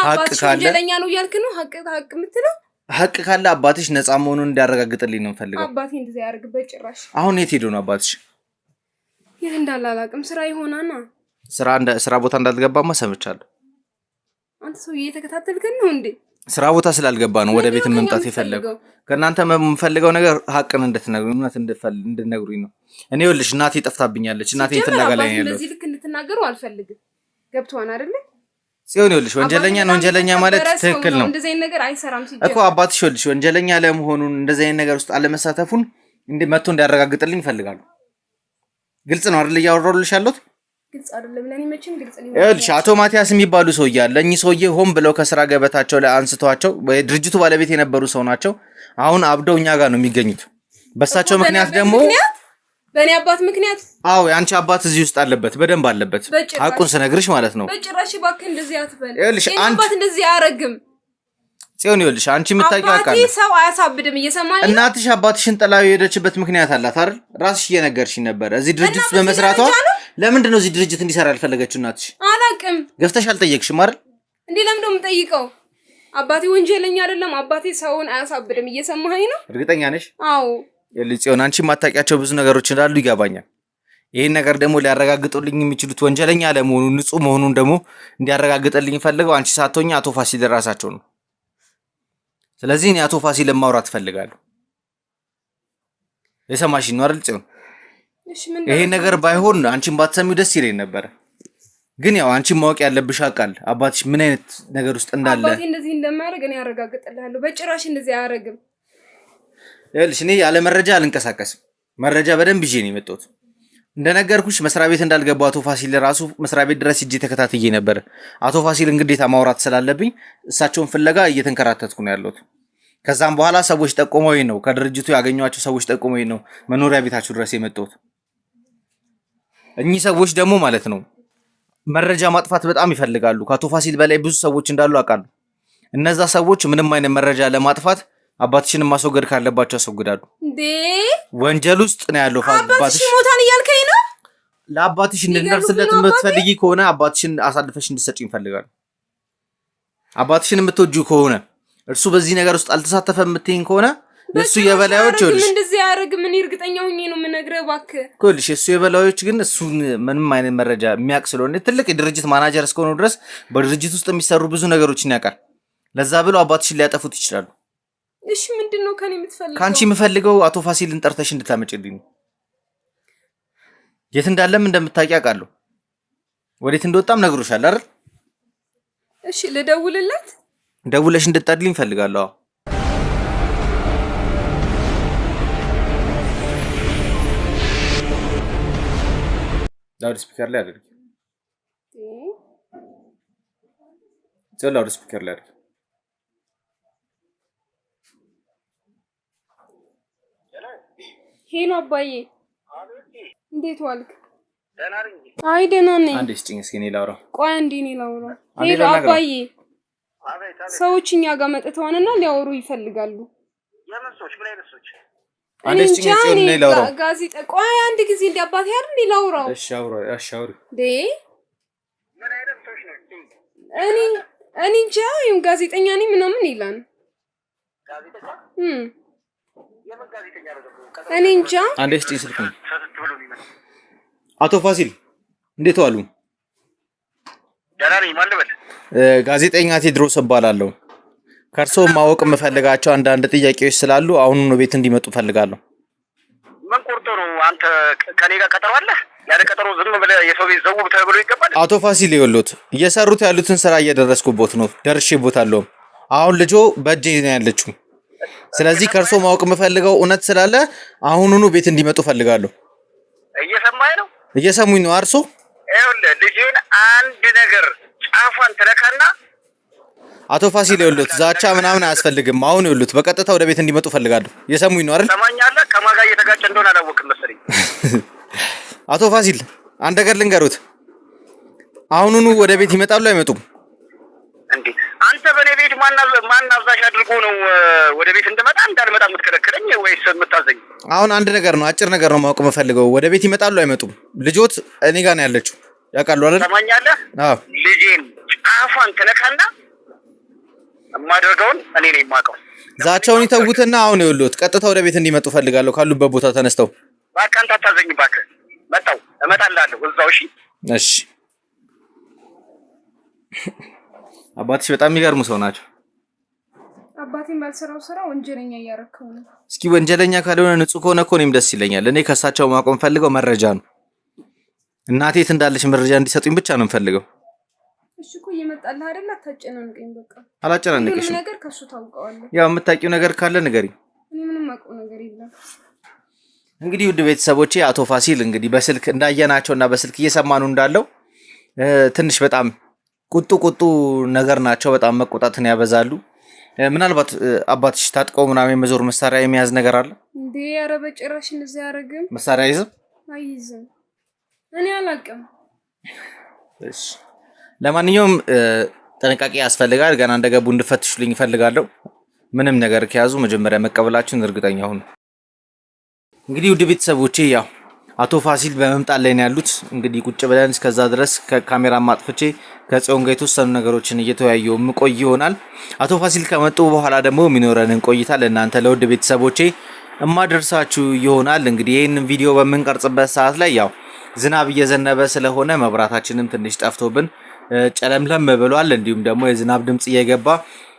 ሀቅ ካለ ወንጀለኛ ነው እያልክ ነው ሀቅ የምትለው ሀቅ ካለ አባትሽ ነፃ መሆኑን እንዲያረጋግጥልኝ ነው የምፈልገው። አባቴ እንደዛ ያርግበት ጭራሽ። አሁን የት ሄዶ ነው አባትሽ? የት እንዳለ አላውቅም። ስራ ይሆናና ስራ ቦታ እንዳልገባማ ሰምቻለሁ። አንተ ሰው እየተከታተልከን ነው እንዴ? ስራ ቦታ ስላልገባ ነው ወደ ቤት መምጣት የፈለገው። ከእናንተ የምፈልገው ነገር ሀቅን እንድትነግሩኝ እውነት እንድትነግሩኝ ነው። እኔ ይኸውልሽ እናቴ ጠፍታብኛለች። እናቴን ፍለጋ ላይ ነው ያለው። ለዚህ ልክ እንድትናገሩ አልፈልግም። ገብቶሃል አይደለ? ሲሆን ይኸውልሽ ወንጀለኛ ማለት ትክክል ነው። እንደዚህ አይነት ነገር አይሰራም ሲጀምር እኮ አባትሽ ይኸውልሽ ወንጀለኛ ለመሆኑን እንደዚህ አይነት ነገር ውስጥ አለመሳተፉን መጥቶ እንዲያረጋግጥልኝ እፈልጋለሁ። ግልጽ ነው አይደል እያወራሁልሽ ያለሁት? ግልጽ አይደለም ለኔ መቼም ግልጽ ነው። ይኸውልሽ አቶ ማቲያስ የሚባሉ ሰውዬ አለ። እኚህ ሰውዬ ሆን ብለው ከስራ ገበታቸው ላይ አንስተዋቸው የድርጅቱ ባለቤት የነበሩ ሰው ናቸው። አሁን አብደው እኛ ጋር ነው የሚገኙት። በሳቸው ምክንያት ደግሞ በእኔ አባት ምክንያት አዎ የአንቺ አባት እዚህ ውስጥ አለበት፣ በደንብ አለበት። ሀቁን ስነግርሽ ማለት ነው። በጭራሽ እባክህ እንደዚህ አትበል። ይኸውልሽ አባት እንደዚህ አያረግም። ጽዮን ይኸውልሽ አንቺ የምታውቂው አቃለ አባቴ ሰው አያሳብድም። እየሰማኝ እናትሽ አባትሽን ጥላው የሄደችበት ምክንያት አላት አይደል? ራስሽ እየነገርሽኝ ነበር። እዚህ ድርጅት ውስጥ በመስራቷ ለምንድን ነው እዚህ ድርጅት እንዲሰራ ያልፈለገችው እናትሽ? አላውቅም። ገፍተሽ አልጠየቅሽም አይደል? እንዴ ለምን ነው የምጠይቀው? አባቴ ወንጀለኛ አይደለም። አባቴ ሰውን አያሳብድም። እየሰማኝ ነው? እርግጠኛ ነሽ? አዎ። ጽዮን አንቺ የማታውቂያቸው ብዙ ነገሮች እንዳሉ ይገባኛል። ይሄን ነገር ደግሞ ሊያረጋግጡልኝ የሚችሉት ወንጀለኛ አለመሆኑን ንጹህ መሆኑን ደግሞ እንዲያረጋግጥልኝ ፈልገው አንቺ ሳትሆኚ አቶ ፋሲል ራሳቸው ነው። ስለዚህ እኔ አቶ ፋሲልን ማውራት ፈልጋለሁ። የሰማሽኝ ነው አይደል ጽዮን? ይሄ ነገር ባይሆን አንቺን ባትሰሚው ደስ ይለኝ ነበር። ግን ያው አንቺን ማወቅ ያለብሽ አቃል አባትሽ ምን አይነት ነገር ውስጥ እንዳለ አባቴ እንደዚህ እንደማያደርግ እኔ አረጋግጥልሃለሁ። በጭራሽ እንደዚህ አያደርግም። ይኸውልሽ እኔ ያለ መረጃ አልንቀሳቀስም። መረጃ በደንብ ይዤ ነው የመጣሁት። እንደነገርኩሽ መስሪያ ቤት እንዳልገባው አቶ ፋሲል ራሱ መስሪያ ቤት ድረስ ሂጄ ተከታትዬ ነበር። አቶ ፋሲልን ግዴታ ማውራት ስላለብኝ እሳቸውን ፍለጋ እየተንከራተትኩ ነው ያለሁት። ከዛም በኋላ ሰዎች ጠቆመውኝ ነው ከድርጅቱ ያገኟቸው ሰዎች ጠቆመውኝ ነው መኖሪያ ቤታችሁ ድረስ የመጣሁት። እኚህ ሰዎች ደግሞ ማለት ነው መረጃ ማጥፋት በጣም ይፈልጋሉ። ከአቶ ፋሲል በላይ ብዙ ሰዎች እንዳሉ አውቃለሁ። እነዛ ሰዎች ምንም አይነት መረጃ ለማጥፋት አባትሽን ማስወገድ ካለባቸው ያስወግዳሉ። እንዴ ወንጀል ውስጥ ነው ያለው። አባትሽ ሞታን እያልከኝ ነው? ለአባትሽ እንድንደርስለት የምትፈልጊ ከሆነ አባትሽን አሳልፈሽ እንድትሰጪኝ እፈልጋለሁ። አባትሽን የምትወጂው ከሆነ እርሱ በዚህ ነገር ውስጥ አልተሳተፈም የምትይኝ ከሆነ ለሱ የበላዮች ይኸውልሽ እንደዚህ ያደርግ ምን እርግጠኛ ሆኜ ነው የምነግርህ እባክህ። ይኸውልሽ እሱ የበላዮች ግን እሱን ምንም አይነት መረጃ የሚያውቅ ስለሆነ ትልቅ የድርጅት ማናጀር እስከሆነ ድረስ በድርጅት ውስጥ የሚሰሩ ብዙ ነገሮችን ያውቃል። ለዛ ብሎ አባትሽን ሊያጠፉት ይችላሉ። እሺ ምንድነው ከኔ የምትፈልገው? ካንቺ የምፈልገው አቶ ፋሲልን ጠርተሽ እንድታመጪልኝ ነው። የት እንዳለም እንደምታውቂ አውቃለሁ። ወዴት እንደወጣም ነግሮሻል አይደል? እሺ ልደውልለት። ደውለሽ እንድትጠሪልኝ እፈልጋለሁ። ላውድ ስፒከር ላይ አድርጊ። ላውድ ስፒከር ላይ አድርጊ። ሄሎ አባዬ እንዴት ዋልክ? አይ ደህና ነኝ። አንዴ ስጭኝ እስኪ እኔ ላውራ። ቆይ አንዴ እኔ ላውራ። ሄሎ አባዬ ሰዎች እኛ ጋር መጥተዋልና ሊያወሩ ይፈልጋሉ። የምን ሰዎች? ምን አይነት ሰዎች? አንዴ ስጭኝ እስኪ እኔ ላውራ። ጋዜጣ ቆይ አንድ ጊዜ እንደ አባቴ አይደል እኔ ላውራው። እሺ አውራ። እሺ አውሪ። ምን አይነት ሰዎች ነው? እኔ እንጃ ይሁን ጋዜጠኛ ነኝ ምናምን ይላል። ጋዜጠኛ? የምን ጋዜጠኛ ነው? እኔ እንጃ። አንዴ ስጭኝ ስልክ ነው። አቶ ፋሲል እንዴት ዋሉ? ደህና ነኝ። ማን ልበል? ጋዜጠኛ ቴድሮስ እባላለሁ። ከእርሶ ማወቅ የምፈልጋቸው አንዳንድ ጥያቄዎች ስላሉ አሁኑኑ ቤት እንዲመጡ እፈልጋለሁ። ምን ቆርጦ ነው? አንተ ከኔ ጋር ቀጠሮ አለ? ያለ ቀጠሮ ዝም ብለህ የሰው ቤት ዘው ተብሎ ይገባል? አቶ ፋሲል ይኸውልዎት እየሰሩት ያሉትን ስራ እየደረስኩበት ነው። ደርሼበታለሁ። አሁን ልጆ በእጄ ነው ያለችው። ስለዚህ ከእርሶ ማወቅ የምፈልገው እውነት ስላለ አሁኑኑ ቤት እንዲመጡ እፈልጋለሁ። እየሰማኸኝ ነው? እየሰሙኝ ነው? አርሶ ይኸውልህ ልጅን አንድ ነገር ጫፏን ትነካና አቶ ፋሲል ይኸውልዎት፣ ዛቻ ምናምን አያስፈልግም። አሁን ይኸውልዎት በቀጥታ ወደ ቤት እንዲመጡ ፈልጋለሁ። እየሰሙኝ ነው አይደል? ሰማኛለህ? ከማን ጋር እየተጋጨ እንደሆነ አላወቅም መሰለኝ። አቶ ፋሲል አንድ ነገር ልንገሩት፣ አሁኑኑ ወደ ቤት ይመጣሉ አይመጡም? እንዴ አንተ በኔ ቤት ማን አዛዥ አድርጎ ነው ወደ ቤት እንደመጣ እንዳልመጣ የምትከለክለኝ ወይስ የምታዘኝ? አሁን አንድ ነገር ነው፣ አጭር ነገር ነው ማወቅ የምፈልገው። ወደ ቤት ይመጣሉ አይመጡም? ልጆት እኔ ጋር ነው ያለችው፣ ያውቃሉ አይደል? ሰማኛለህ? አዎ ልጄን ጫፏን ትነካና የማደርገውን እኔ ነኝ የማውቀው። ዛቻውን ይተውትና አሁን ይኸውልዎት ቀጥታ ወደ ቤት እንዲመጡ ፈልጋለሁ፣ ካሉበት ቦታ ተነስተው። እባክህ አንተ አታዘኝ እባክህ። መጣሁ እመጣልሃለሁ እዛው። እሺ እሺ። አባትሽ በጣም የሚገርሙ ሰው ናቸው። አባቴን ባልሰራው ስራ ወንጀለኛ እያረከው ነው። እስኪ ወንጀለኛ ካልሆነ ንጹህ ከሆነ እኮ እኔም ደስ ይለኛል። እኔ ከእሳቸው ማቆም ፈልገው መረጃ ነው። እናቴ የት እንዳለች መረጃ እንዲሰጡኝ ብቻ ነው የምፈልገው። እሺ እኮ እየመጣልህ አይደል? አታጨናንቀኝ በቃ። አላጨናንቅሽም። ምንም ነገር ከሱ ታውቀዋለህ። ያው የምታውቂው ነገር ካለ ንገሪኝ። እኔ ምንም አውቀው ነገር የለም። እንግዲህ ውድ ቤተሰቦቼ አቶ ፋሲል እንግዲህ በስልክ እንዳየናቸውና በስልክ እየሰማኑ እንዳለው ትንሽ በጣም ቁጡ ነገር ናቸው። በጣም መቆጣትን ያበዛሉ። ምናልባት አባትሽ ታጥቀው ምናምን የመዞር መሳሪያ የሚያዝ ነገር አለ እንዴ? ኧረ በጭራሽ እንደዚህ አያደርግም። መሳሪያ አይዝም? አይዝም። እኔ አላውቅም። እሺ፣ ለማንኛውም ጥንቃቄ ያስፈልጋል። ገና እንደገቡ እንድፈትሹልኝ እፈልጋለሁ። ምንም ነገር ከያዙ መጀመሪያ መቀበላችሁን እርግጠኛ ሁኑ። እንግዲህ ውድ ቤተሰቦቼ ያው አቶ ፋሲል በመምጣት ላይ ነው ያሉት። እንግዲህ ቁጭ ብለን እስከዛ ድረስ ከካሜራ ማጥፍቼ ከጽዮን ጋር የተወሰኑ ነገሮችን እየተወያየሁ ምቆይ ይሆናል። አቶ ፋሲል ከመጡ በኋላ ደግሞ የሚኖረንን ቆይታ ለእናንተ ለውድ ቤተሰቦቼ እማደርሳችሁ ይሆናል። እንግዲህ ይህንን ቪዲዮ በምንቀርጽበት ሰዓት ላይ ያው ዝናብ እየዘነበ ስለሆነ መብራታችንም ትንሽ ጠፍቶብን ጨለምለም ብሏል። እንዲሁም ደግሞ የዝናብ ድምጽ እየገባ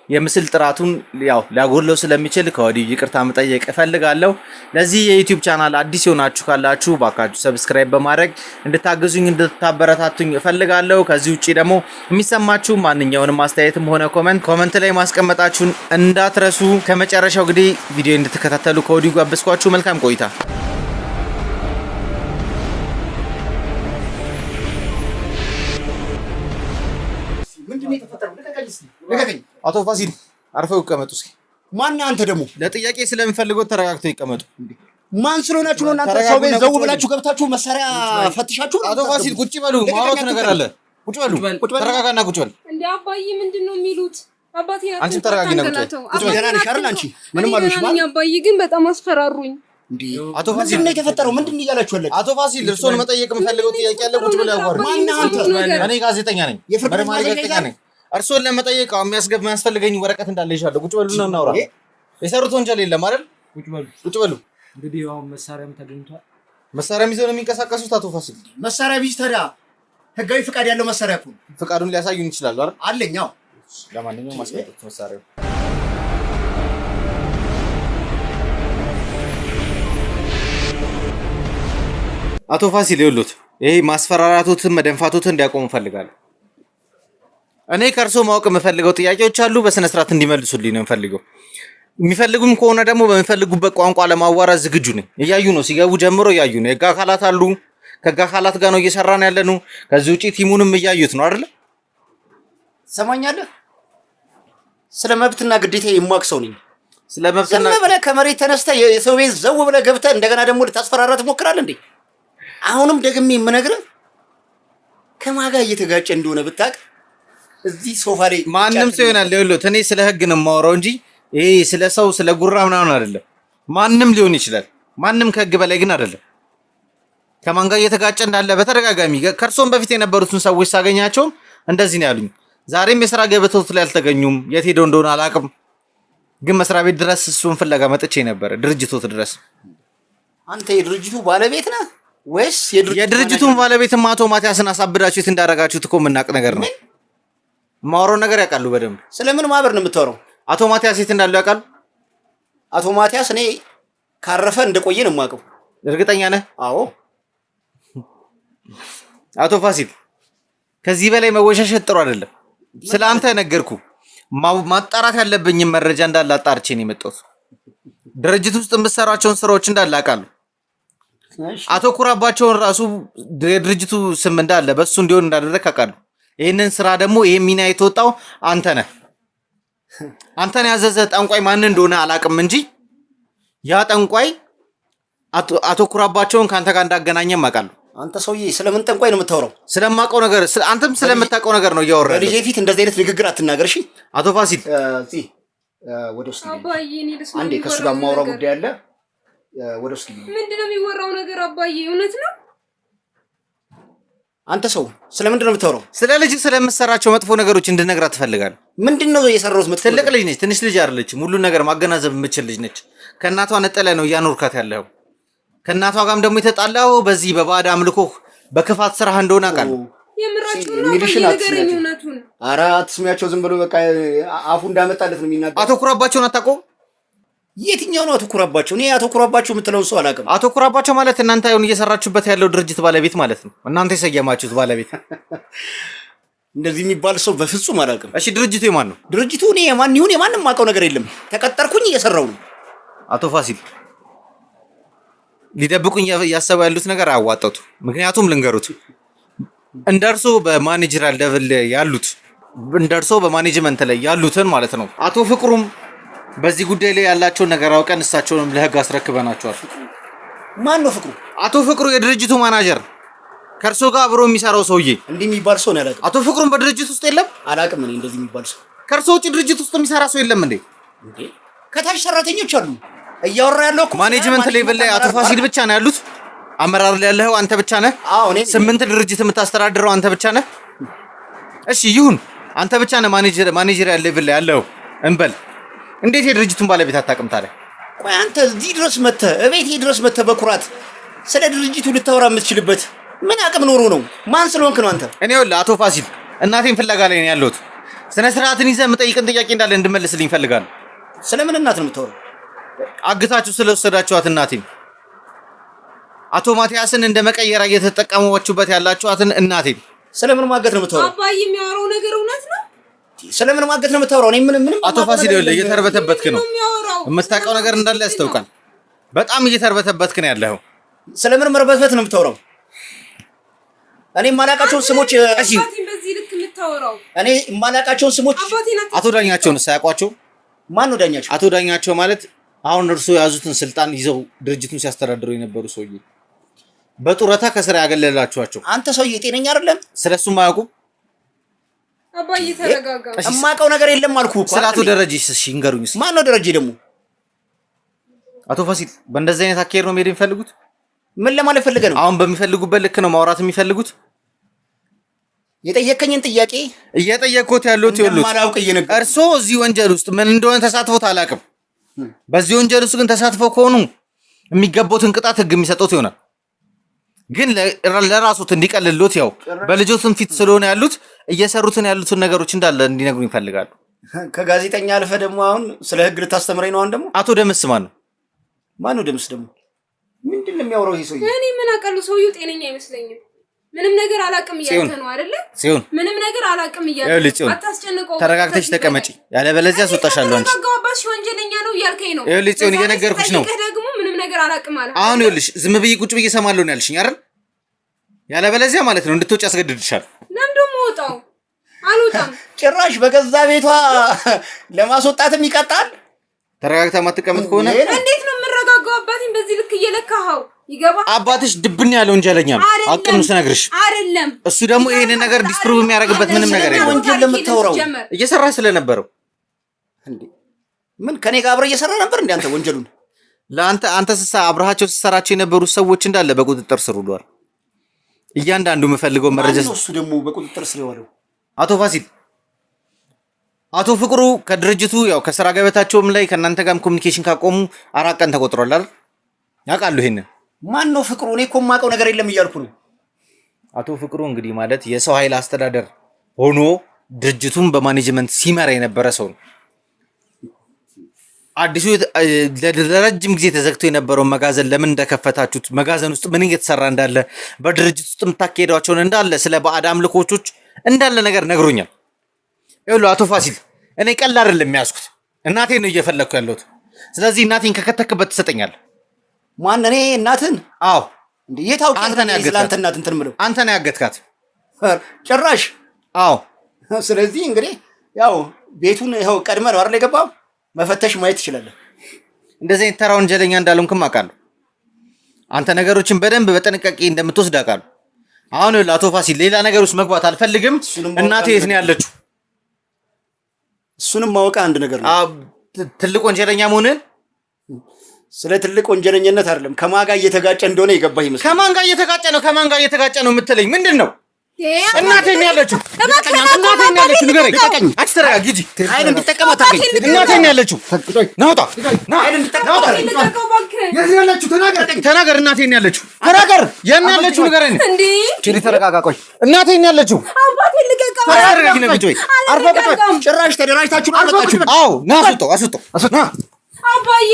የምስል ጥራቱን ያው ሊያጎለው ስለሚችል ከወዲሁ ይቅርታ መጠየቅ እፈልጋለሁ። ለዚህ የዩቲዩብ ቻናል አዲስ የሆናችሁ ካላችሁ ባካችሁ ሰብስክራይብ በማድረግ እንድታግዙኝ እንድታበረታቱኝ እፈልጋለሁ። ከዚህ ውጪ ደግሞ የሚሰማችሁ ማንኛውንም አስተያየትም ሆነ ኮመንት ላይ ማስቀመጣችሁን እንዳትረሱ። ከመጨረሻው እንግዲህ ቪዲዮ እንድትከታተሉ ከወዲሁ ጋብዝኳችሁ። መልካም ቆይታ። አቶ ፋሲል አርፈው ይቀመጡ። እስኪ ማን አንተ ደግሞ? ለጥያቄ ስለምፈልገው ተረጋግተው ይቀመጡ። ማን ስለሆናችሁ ነው እናንተ ሰው ቤት ዘው ብላችሁ ገብታችሁ መሳሪያ ፈትሻችሁ? አቶ ፋሲል ቁጭ በሉ፣ ማውራት ነገር አለ። ቁጭ በሉ፣ ተረጋጋና ቁጭ በል። እንዴ አባዬ ምንድነው የሚሉት? አባቴ አንቺ ተረጋጊና ቁጭ በል። ቁጭ በል። ደህና ነሽ አይደል? አንቺ ምንም አልሆንሽ ማለት አባዬ ግን በጣም አስፈራሩኝ። እንዴ አቶ ፋሲል ምንድነው የተፈጠረው? ምንድነው እያላችሁ ያለ? አቶ ፋሲል እርሶን መጠየቅ የምፈልገው ጥያቄ አለ። ቁጭ ብለው ያዋሩ። ማን አንተ? እኔ ጋዜጠኛ ነኝ፣ መርማሪ ጋዜጠኛ ነኝ። እርሶን ለመጠየቅ የሚያስፈልገኝ ወረቀት እንዳለ ይሻለው። ቁጭ በሉና እናውራ። የሰሩት ወንጀል የለም አይደል? ቁጭ በሉ። እንግዲህ ያው መሳሪያም ተገኝቷል። መሳሪያም ይዘው ነው የሚንቀሳቀሱት አቶ ፋሲል? መሳሪያ ቢዝ ታዲያ ህጋዊ ፍቃድ ያለው መሳሪያ እኮ ፍቃዱን ሊያሳዩን ይችላሉ አይደል? አለኝ። አዎ። ለማንኛውም ማስቀመጥ መሳሪያው አቶ ፋሲል ይኸውልዎት፣ ይሄ ማስፈራራቶትን መደንፋቶትን እንዲያቆሙ ፈልጋለሁ። እኔ ከእርሶ ማወቅ የምፈልገው ጥያቄዎች አሉ። በስነ ስርዓት እንዲመልሱልኝ ነው የምፈልገው። የሚፈልጉም ከሆነ ደግሞ በሚፈልጉበት ቋንቋ ለማዋራት ዝግጁ ነኝ። እያዩ ነው፣ ሲገቡ ጀምሮ እያዩ ነው። የህግ አካላት አሉ። ከህግ አካላት ጋር ነው እየሰራን ያለ ነው። ከዚህ ውጪ ቲሙንም እያዩት ነው አይደል? ሰማኛለህ? ስለ መብትና ግዴታ የማውቅ ሰው ነኝ። ስለ መብትና ዝም ብለህ ከመሬት ተነስተህ የሰው ቤት ዘው ብለህ ገብተህ እንደገና ደግሞ ልታስፈራራ ትሞክራለህ እንዴ? አሁንም ደግሜ የምነግርህ ከማን ጋር እየተጋጨ እንደሆነ ብታውቅ እዚህ ሶፋ ላይ ማንም ሰው ይሆናል። ይኸውልዎት፣ እኔ ስለ ህግ ነው የማወራው እንጂ ይሄ ስለ ሰው ስለ ጉራ ምናምን አይደለም። ማንም ሊሆን ይችላል። ማንም ከህግ በላይ ግን አይደለም። ከማን ጋር እየተጋጨ እንዳለ በተደጋጋሚ ከእርሶም በፊት የነበሩትን ሰዎች ሳገኛቸውም እንደዚህ ነው ያሉኝ። ዛሬም የስራ ገበታዎት ላይ አልተገኙም። የት ሄደው እንደሆነ አላውቅም። ግን መስሪያ ቤት ድረስ እሱን ፍለጋ መጥቼ ነበር፣ ድርጅቶት ድረስ። አንተ የድርጅቱ ባለቤት ነህ ወይስ የድርጅቱን ባለቤትማ አቶ ማቲያስን አሳብዳችሁ የት እንዳደረጋችሁት እኮ የምናውቅ ነገር ነው። ማውራው ነገር ያውቃሉ በደንብ። ስለምን ማህበር ነው የምታወራው? አቶ ማቲያስ የት እንዳሉ ያውቃሉ? አቶ ማቲያስ እኔ ካረፈ እንደቆየ ነው የማውቀው። እርግጠኛ ነህ? አዎ። አቶ ፋሲል ከዚህ በላይ መወሻሸት ጥሩ አይደለም። ስለ አንተ ነገርኩ። ማጣራት ያለብኝም መረጃ እንዳለ አጣርቼ ነው የመጣሁት። ድርጅት ውስጥ የምትሰራቸውን ስራዎች እንዳለ አውቃለሁ። አቶ ኩራባቸውን ራሱ የድርጅቱ ስም እንዳለ በሱ እንዲሆን እንዳደረግ አውቃለሁ። ይህንን ስራ ደግሞ ይሄ ሚና የተወጣው አንተ ነህ። አንተን ያዘዘ ጠንቋይ ማን እንደሆነ አላቅም እንጂ ያ ጠንቋይ አቶ ኩራባቸውን ካንተ ጋር እንዳገናኘም አውቃለሁ። አንተ ሰውዬ ስለምን ጠንቋይ ነው የምታወራው? ስለማውቀው ነገር አንተም ስለምታውቀው ነገር ነው እያወራህ። በልጄ ፊት እንደዚህ አይነት ንግግር አትናገር እሺ። አቶ ፋሲል ወደ ውስጥ አባዬ እኔ ልስማ። አንዴ ከሱ ጋር ማውራው ጉዳይ አለ። ወደ ውስጥ ምንድነው የሚወራው ነገር አባዬ? እውነት ነው? አንተ ሰው ስለምንድን ነው የምታወራው? ስለ ልጅ ስለምትሰራቸው መጥፎ ነገሮች እንድነግራት ትፈልጋለህ? ምንድነው የሰራሁት? ትልቅ ልጅ ነች፣ ትንሽ ልጅ አይደለችም። ሁሉ ነገር ማገናዘብ የምችል ልጅ ነች። ከእናቷ ነጠለ ነው እያኖርካት ያለው። ከእናቷ ጋርም ደግሞ የተጣላው በዚህ በባዕድ አምልኮ በክፋት ስራህ እንደሆነ አውቃለሁ። የምራችሁ ነው ነገረኝ። እውነቱን ኧረ አትስሚያቸው። ዝም ብሎ በቃ አፉ እንዳመጣለት ነው የሚናገር። አቶ ኩራባቸውን አታውቀውም? የትኛው ነው አቶ ኩራባቸው? እኔ አቶ ኩራባቸው የምትለውን ሰው አላውቅም። አቶ ኩራባቸው ማለት እናንተ አሁን እየሰራችሁበት ያለው ድርጅት ባለቤት ማለት ነው። እናንተ የሰየማችሁት ባለቤት። እንደዚህ የሚባል ሰው በፍጹም አላውቅም። እሺ ድርጅቱ የማን ነው? ድርጅቱ እኔ የማን ይሁን የማንም የማውቀው ነገር የለም። ተቀጠርኩኝ እየሰራው ነው። አቶ ፋሲል ሊደብቁኝ ያሰቡ ያሉት ነገር አያዋጣቱ። ምክንያቱም ልንገሩት እንደርሶ በማኔጀራል ሌቭል ያሉት እንደርሶ በማኔጅመንት ላይ ያሉትን ማለት ነው አቶ ፍቅሩም በዚህ ጉዳይ ላይ ያላቸውን ነገር አውቀን እሳቸውንም ለህግ አስረክበናቸዋል። ማን ነው ፍቅሩ? አቶ ፍቅሩ የድርጅቱ ማናጀር ከእርሶ ጋር አብሮ የሚሰራው ሰውዬ። እንዲህ የሚባል ሰው ነው ያላውቅም። አቶ ፍቅሩም በድርጅት ውስጥ የለም? አላውቅም። እኔ እንደዚህ የሚባል ሰው ከእርሶ ውጭ ድርጅት ውስጥ የሚሰራ ሰው የለም እንዴ? ከታች ሰራተኞች አሉ። እያወራ ያለው እኮ ማኔጅመንት ሌቭል ላይ አቶ ፋሲል ብቻ ነው ያሉት። አመራር ላይ ያለው አንተ ብቻ ነህ። አዎ እኔ 8 ድርጅት የምታስተዳድረው አንተ ብቻ ነህ። እሺ ይሁን፣ አንተ ብቻ ነህ ማኔጀር ሌቭል ላይ ያለው እንበል። እንዴት የድርጅቱን ባለቤት አታውቅም ታዲያ? ቆይ አንተ እዚህ ድረስ መተህ እቤቴ ድረስ መተህ በኩራት ስለ ድርጅቱ ልታወራ የምትችልበት ምን አቅም ኖሮ ነው? ማን ስለሆንክ ነው አንተ? እኔ ይኸውልህ አቶ ፋሲል እናቴን ፍለጋ ላይ ነው ያለሁት። ስነ ስርዓትን ይዘህ የምጠይቅን ጥያቄ እንዳለ እንድመልስልኝ እፈልጋለሁ። ስለምን እናት ነው የምታወራው? አግታችሁ ስለወሰዳችኋት እናቴን አቶ ማቲያስን እንደ መቀየሪያ እየተጠቀሙባችሁበት ያላችኋትን እናቴን ስለምን ማገት ነው የምታወራው? አባዬ የሚያወራው ነገር እውነት ነው? ስለምን ማገት ነው የምታወራው? እኔ ምንም አቶ ፋሲል ይኸውልህ እየተርበተበትክ ነው። የምታውቀው ነገር እንዳለ ያስታውቃል። በጣም እየተርበተበትክ ነው ያለኸው። ስለምን መርበትበት ነው የምታወራው? እኔ የማላውቃቸውን ስሞች በዚህ ልክ የምታወራው? እኔ የማላውቃቸውን ስሞች አቶ ዳኛቸውን ሳያውቋቸው? ማን ነው ዳኛቸው? አቶ ዳኛቸው ማለት አሁን እርሱ የያዙትን ስልጣን ይዘው ድርጅቱን ሲያስተዳድሩ የነበሩ ሰውዬ በጡረታ ከስራ ያገለላችኋቸው። አንተ ሰውዬ ጤነኛ አይደለም? ስለሱም አያውቁም? አባዬ ተረጋጋ። የማውቀው ነገር የለም አልኩህ እኮ። ስለ አቶ ደረጀ እሺ ይንገሩኝ። ማን ነው ደረጀ ደግሞ? አቶ ፋሲል በእንደዚህ አይነት አካሄድ ነው መሄድ የሚፈልጉት? ምን ለማለት ፈልገህ ነው? አሁን በሚፈልጉበት ልክ ነው ማውራት የሚፈልጉት? የጠየከኝን ጥያቄ እየጠየቅኩት ያሉት ይሉት እርሶ እዚህ ወንጀል ውስጥ ምን እንደሆነ ተሳትፎት አላውቅም። በዚህ ወንጀል ውስጥ ግን ተሳትፈው ከሆኑ የሚገቡትን ቅጣት ህግ የሚሰጡት ይሆናል። ግን ለራሱት እንዲቀልሉት ያው በልጆትን ፊት ስለሆነ ያሉት እየሰሩትን ያሉትን ነገሮች እንዳለ እንዲነግሩ ይፈልጋሉ። ከጋዜጠኛ አልፈ ደግሞ አሁን ስለ ህግ ልታስተምረኝ ነው? አሁን ደግሞ አቶ ደምስ ማን ነው? ማን ነው ደምስ ደግሞ? ምንድን ነው የሚያወራው ይሄ ሰውዬ? እኔ ምን አውቃለሁ? ሰውዬው ጤነኛ አይመስለኝም። ምንም ነገር አላውቅም እያልከ ነው አይደለ? ሲሆን ምንም ነገር አላውቅም እያልከ ነው። አታስጨንቀው። ተረጋግተሽ ተቀመጪ፣ ያለበለዚያ አስወጣሻለሁ። አንቺ ተረጋጋባሽ፣ ወንጀለኛ ነው እያልከኝ ነው። ይኸውልሽ ጽዮን እየነገርኩሽ ነው። ደግሞ ምንም ነገር አላውቅም አለ። አሁን ይኸውልሽ ዝም ብዬ ቁጭ ብዬ እሰማለሁ ነው ያልሽኝ አይደል? ያለበለዚያ ማለት ነው እንድትወጪ አስገድድሻለሁ። ለምን ደግሞ ወጣው? አልወጣም። ጭራሽ በገዛ ቤቷ ለማስወጣትም ይቀጣል። ተረጋግታ ማትቀመጥ ከሆነ እንዴት ነው የምረጋጋው? አባቴን በዚህ ልክ እየለካኸው ይገባ። አባትሽ ድብን ያለ ወንጀለኛ ነው። አቅም ስነግርሽ አይደለም። እሱ ደግሞ ይሄንን ነገር ዲስፕሩቭ የሚያደርግበት ምንም ነገር የለም። ወንጀል ለምታወራው እየሰራ ስለነበረው እንዴ? ምን ከኔ ጋር አብረህ እየሰራ ነበር እንዴ አንተ? ወንጀሉን አንተ አብረሃቸው ስትሰራቸው የነበሩ ሰዎች እንዳለ በቁጥጥር ስር ውለዋል። እያንዳንዱ የምፈልገው መረጃ እሱ ደግሞ በቁጥጥር ስር የዋለው አቶ ፋሲል አቶ ፍቅሩ ከድርጅቱ ያው ከስራ ገበታቸውም ላይ ከእናንተ ጋርም ኮሚኒኬሽን ካቆሙ 4 ቀን ተቆጥሯል አይደል? ያውቃሉ ይሄንን። ማን ነው ፍቅሩ? እኔ እኮ የማውቀው ነገር የለም እያልኩ ነው። አቶ ፍቅሩ እንግዲህ ማለት የሰው ኃይል አስተዳደር ሆኖ ድርጅቱን በማኔጅመንት ሲመራ የነበረ ሰው ነው። አዲሱ ለረጅም ጊዜ ተዘግቶ የነበረውን መጋዘን ለምን እንደከፈታችሁት፣ መጋዘን ውስጥ ምን እየተሰራ እንዳለ፣ በድርጅት ውስጥ የምታካሄዷቸውን እንዳለ ስለ ባዕድ አምልኮቾች እንዳለ ነገር ነግሮኛል። ይኸውልህ አቶ ፋሲል እኔ ቀላል አይደለም የሚያስኩት፣ እናቴን ነው እየፈለግኩ ያለሁት። ስለዚህ እናቴን ከከተክበት ትሰጠኛለህ። ማን? እኔ እናትን? አዎ። እንዴ የታውቂ? አንተ ነህ ያገትካት። እናት እንትን ምለው አንተ ነህ ያገትካት። ጭራሽ አዎ። ስለዚህ እንግዲህ ያው ቤቱን ይኸው ቀድመህ ነው አይደል የገባው? መፈተሽ ማየት ትችላለህ። እንደዚህ አይነት ተራ ወንጀለኛ እንዳልሆንክም አውቃለሁ። አንተ ነገሮችን በደንብ በጥንቃቄ እንደምትወስድ አውቃለሁ። አሁን አቶ ፋሲል ሌላ ነገር ውስጥ መግባት አልፈልግም። እናቴ የት ነው ያለችው? እሱንም ማወቅ አንድ ነገር ነው። ትልቅ ወንጀለኛ መሆንን ስለ ትልቅ ወንጀለኝነት አይደለም ከማን ጋር እየተጋጨ እንደሆነ የገባህ ይመስል። ከማን ጋር እየተጋጨ ነው የምትለኝ ምንድን ነው? እናቴ ነው ያለችው። ንገረኝ። አንቺ ተረጋጊ ሂጂ። ኃይል እንድጠቀም አታውቅኝ። እናቴ ነው ያለችው። ናውጣ ኃይል እንድጠቀም አታውቅኝ። የት ነው ያለችው? ተናገር። እናቴ ነው ያለችው። ተናገር። የት ነው ያለችው? ንገረኝ። ችሪ ተረጋጋ። ቆይ እናቴ ነው ያለችው። ተረጋጊ ነው። ቁጭ በይ። ጭራሽ ተደራጅታችሁ ነው አልመጣችሁ? አዎ ና አስወጣው። ና አባዬ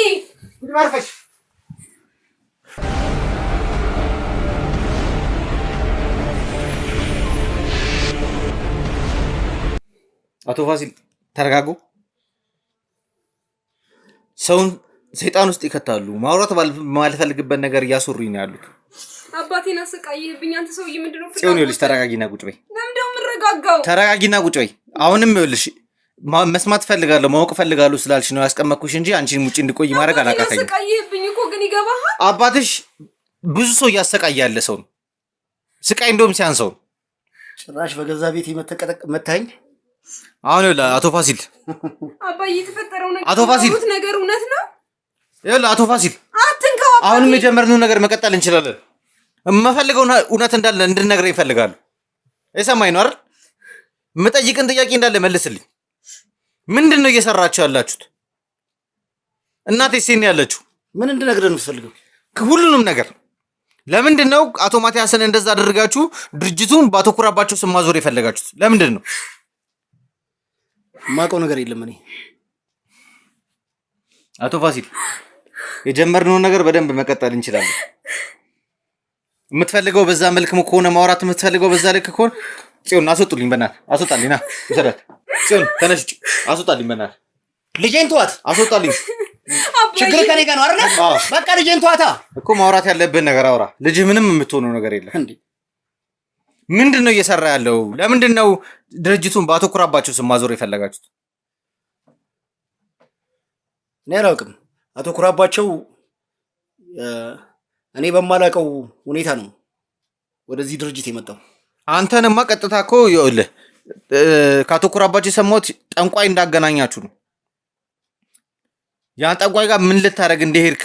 አቶ ፋሲል ተረጋጉ። ሰውን ሰይጣን ውስጥ ይከታሉ። ማውራት ማልፈልግበት ነገር እያስወሩኝ ነው ያሉት። አባቴን አሰቃየህብኝ አንተ ሰውዬ። ምንድነው? ጽዮን ይኸውልሽ ተረጋጊና ቁጭ በይ። ለምንድነው የምረጋጋው? ተረጋጊና ቁጭ በይ። አሁንም ይኸውልሽ መስማት ፈልጋለሁ ማወቅ ፈልጋለሁ ስላልሽ ነው ያስቀመጥኩሽ እንጂ አንቺን ውጪ እንድቆይ ማድረግ አላቃተኝም። አሰቃየህብኝ እኮ ግን ይገባሃል። አባትሽ ብዙ ሰው እያሰቃየ ያለ ሰው ነው። ስቃይ እንደውም ሲያንሰው ጭራሽ በገዛ ቤት መታኝ። አሁን ይኸውልህ አቶ ፋሲል አባዬ የተፈጠረው ነገር እውነት ነው። ይኸውልህ አቶ ፋሲል አትንካው። አሁንም የጀመርነው ነገር መቀጠል እንችላለን። የምፈልገው እውነት እንዳለ እንድነግረኝ ይፈልጋሉ። የሰማኝ ነው አይደል? የምጠይቅን ጥያቄ እንዳለ መልስልኝ። ምንድን ነው እየሰራችሁ ያላችሁት? እናቴ ሴን ያለችው ምን እንድነግርህ ነው የምትፈልገው? ሁሉንም ነገር። ለምንድን ነው አቶ ማቲያስን እንደዛ አደረጋችሁ ድርጅቱን በአቶ ኩራባቸው ስም ማዞር የፈለጋችሁት? ለምንድን ነው? የማውቀው ነገር የለም። እኔ አቶ ፋሲል የጀመርነውን ነገር በደንብ መቀጠል እንችላለን። የምትፈልገው በዛ መልክ ከሆነ ማውራት የምትፈልገው በዛ ልክ ከሆነ ጽዮን አስወጡልኝ፣ በእናትህ አስወጣልኝ። ና ውሰዳት። ጽዮን ተነሽ፣ አስወጣልኝ፣ በእናትህ ልጄን ተዋት፣ አስወጣልኝ። ችግር ከኔ ጋር ነው አይደል? በቃ ልጄን ተዋታ እኮ። ማውራት ያለብህን ነገር አውራ። ልጅህ ምንም የምትሆነው ነገር የለም። እንዴ ምንድን ነው እየሰራ ያለው? ለምንድን ነው ድርጅቱን በአቶ ኩራባቸው ስም ማዞር የፈለጋችሁት? እኔ አላውቅም። አቶ ኩራባቸው እኔ በማላውቀው ሁኔታ ነው ወደዚህ ድርጅት የመጣው። አንተንማ ቀጥታ እኮ ይኸውልህ ከአቶ ኩራባቸው የሰማሁት ጠንቋይ እንዳገናኛችሁ ነው። ያን ጠንቋይ ጋር ምን ልታደርግ እንደሄድክ፣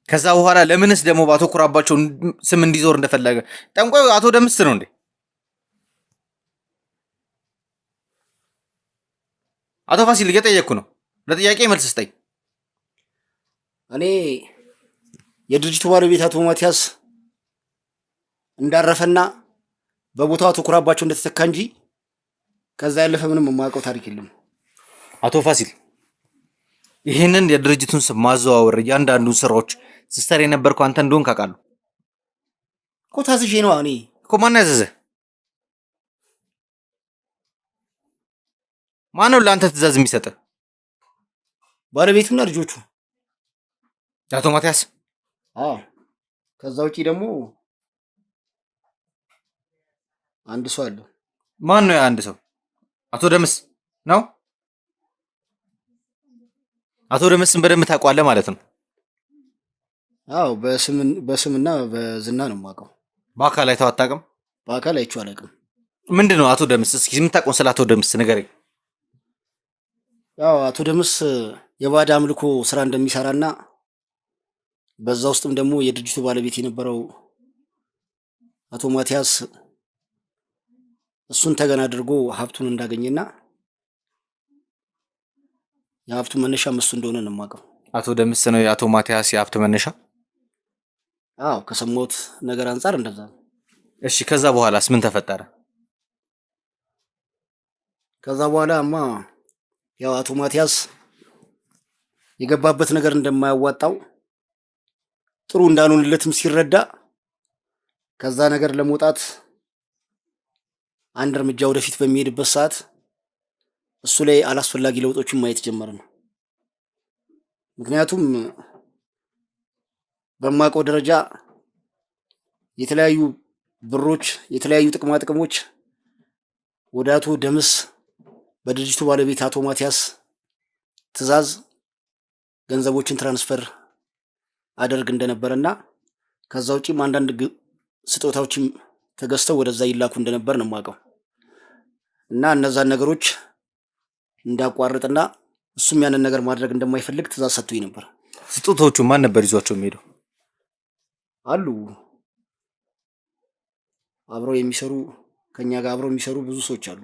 ከዛ በኋላ ለምንስ ደግሞ በአቶ ኩራባቸው ስም እንዲዞር እንደፈለገ። ጠንቋዩ አቶ ደምስ ነው እንዴ? አቶ ፋሲል እየጠየቅኩ ነው። ለጥያቄ መልስ ስጠኝ። እኔ የድርጅቱ ባለቤት አቶ ማቲያስ እንዳረፈና በቦታው አቶ ኩራባቸው እንደተተካ እንጂ ከዛ ያለፈ ምንም የማውቀው ታሪክ የለም። አቶ ፋሲል ይህንን የድርጅቱን ስም ማዘዋወር እያንዳንዱን ስራዎች ስትሰራ የነበርከው አንተ እንደሆንክ አውቃለሁ እኮ። ታዝዤ ነው። እኔ እኮ ማን ያዘዘህ? ማነው ለአንተ ትእዛዝ የሚሰጥህ? ባለቤቱና ልጆቹ። አቶ ማቲያስ? አዎ። ከዛ ውጪ ደግሞ አንድ ሰው አለ። ማን ነው ያ አንድ ሰው? አቶ ደምስ ነው? አቶ ደምስን በደንብ ታውቀዋለህ ማለት ነው? አዎ፣ በስምና በዝና ነው የማውቀው። በአካል አይተኸው አታውቅም? በአካል አይቼው አላውቅም። ምንድን ነው አቶ ደምስ? እስኪ የምታውቀውን ስለ አቶ ደምስ ንገረኝ። ያው አቶ ደምስ የባዕድ አምልኮ ስራ እንደሚሰራና በዛ ውስጥም ደግሞ የድርጅቱ ባለቤት የነበረው አቶ ማቲያስ እሱን ተገን አድርጎ ሀብቱን እንዳገኘና የሀብቱ መነሻ እሱ እንደሆነ ነው የማውቀው። አቶ ደምስ ነው የአቶ ማቲያስ የሀብት መነሻ? አዎ፣ ከሰማሁት ነገር አንጻር እንደዛ ነው። እሺ፣ ከዛ በኋላስ ምን ተፈጠረ? ከዛ በኋላማ ያው አቶ ማቲያስ የገባበት ነገር እንደማያዋጣው ጥሩ እንዳልሆንለትም ሲረዳ ከዛ ነገር ለመውጣት አንድ እርምጃ ወደፊት በሚሄድበት ሰዓት እሱ ላይ አላስፈላጊ ለውጦችን ማየት ጀመረ ነው። ምክንያቱም በማውቀው ደረጃ የተለያዩ ብሮች፣ የተለያዩ ጥቅማ ጥቅሞች ወደ አቶ ደምስ በድርጅቱ ባለቤት አቶ ማቲያስ ትዕዛዝ ገንዘቦችን ትራንስፈር አደርግ እንደነበረና ከዛ ውጪም አንዳንድ ስጦታዎችም ተገዝተው ወደዛ ይላኩ እንደነበር ነው የማውቀው እና እነዛን ነገሮች እንዳቋርጥና እሱም ያንን ነገር ማድረግ እንደማይፈልግ ትዕዛዝ ሰጥቶኝ ነበር። ስጦታዎቹ ማን ነበር ይዟቸው የሚሄደው? አሉ አብረው የሚሰሩ ከኛ ጋር አብረው የሚሰሩ ብዙ ሰዎች አሉ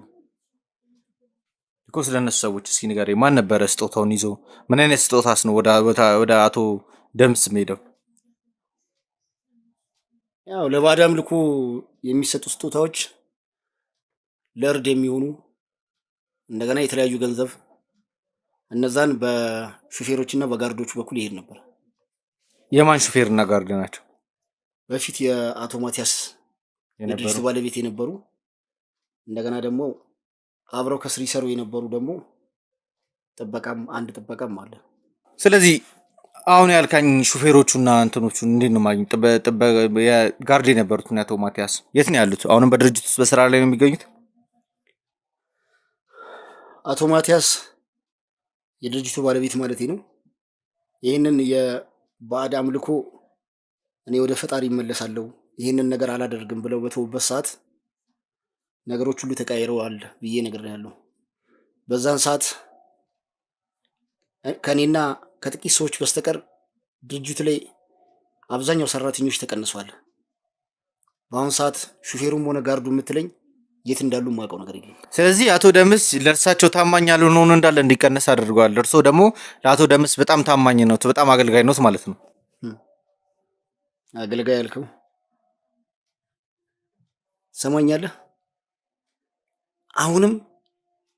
እኮ። ስለነሱ ሰዎች እስኪ ንገረኝ። ማን ነበረ ስጦታውን ይዞ? ምን አይነት ስጦታስ ነው ወደ አቶ ደምስ የሚሄደው? ያው ለባዕድ አምልኮ የሚሰጡ ስጦታዎች ለእርድ የሚሆኑ እንደገና የተለያዩ ገንዘብ እነዛን በሹፌሮችና በጋርዶቹ በኩል ይሄድ ነበር። የማን ሹፌርና ጋርድ ናቸው? በፊት የአቶ ማቲያስ የድርጅቱ ባለቤት የነበሩ እንደገና ደግሞ አብረው ከስር ይሰሩ የነበሩ ደግሞ አንድ ጥበቃም አለ። ስለዚህ አሁን ያልካኝ ሹፌሮቹና እንትኖቹን እንዴት ነው ማግኘት? ጋርድ የነበሩት አቶ ማቲያስ የት ነው ያሉት? አሁንም በድርጅት ውስጥ በስራ ላይ ነው የሚገኙት? አቶ ማቲያስ የድርጅቱ ባለቤት ማለት ነው። ይህንን የባዕድ አምልኮ እኔ ወደ ፈጣሪ እመለሳለሁ ይህንን ነገር አላደርግም ብለው በተውበት ሰዓት ነገሮች ሁሉ ተቀያይረዋል ብዬ ነግሬያለሁ። በዛን ሰዓት ከኔና ከጥቂት ሰዎች በስተቀር ድርጅቱ ላይ አብዛኛው ሰራተኞች ተቀንሷል። በአሁን ሰዓት ሹፌሩም ሆነ ጋርዱ የምትለኝ የት እንዳሉ የማውቀው ነገር የለም። ስለዚህ አቶ ደምስ ለእርሳቸው ታማኝ ያልሆኑ እንዳለ እንዲቀነስ አድርገዋል። እርሶ ደግሞ ለአቶ ደምስ በጣም ታማኝ ነው፣ በጣም አገልጋይ ነው ማለት ነው። አገልጋይ ያልከው ሰማኛለህ? አሁንም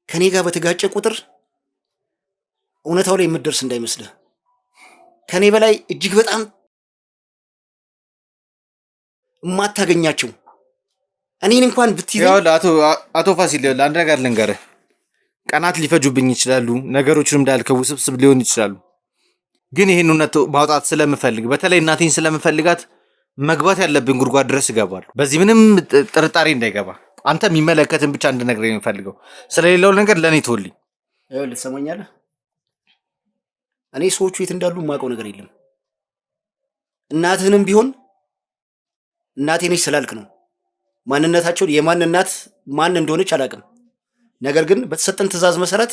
ከኔ ጋር በተጋጨ ቁጥር እውነታው ላይ የምትደርስ እንዳይመስልህ። ከኔ በላይ እጅግ በጣም የማታገኛቸው እኔን እንኳን ብትይዘኝ አቶ ፋሲል አንድ ነገር ልንገርህ። ቀናት ሊፈጁብኝ ይችላሉ፣ ነገሮችንም እንዳልከው ውስብስብ ሊሆን ይችላሉ። ግን ይህን እውነት ማውጣት ስለምፈልግ በተለይ እናቴን ስለምፈልጋት መግባት ያለብን ጉድጓድ ድረስ እገባለሁ። በዚህ ምንም ጥርጣሬ እንዳይገባ አንተ የሚመለከትን ብቻ እንድነግረኝ የምፈልገው። ስለሌላው ነገር ለእኔ ትወልኝ። ልትሰማኛለህ? እኔ ሰዎቹ የት እንዳሉ የማውቀው ነገር የለም። እናትህንም ቢሆን እናቴ ነች ስላልክ ነው። ማንነታቸውን የማን እናት ማን እንደሆነች አላውቅም። ነገር ግን በተሰጠን ትዕዛዝ መሰረት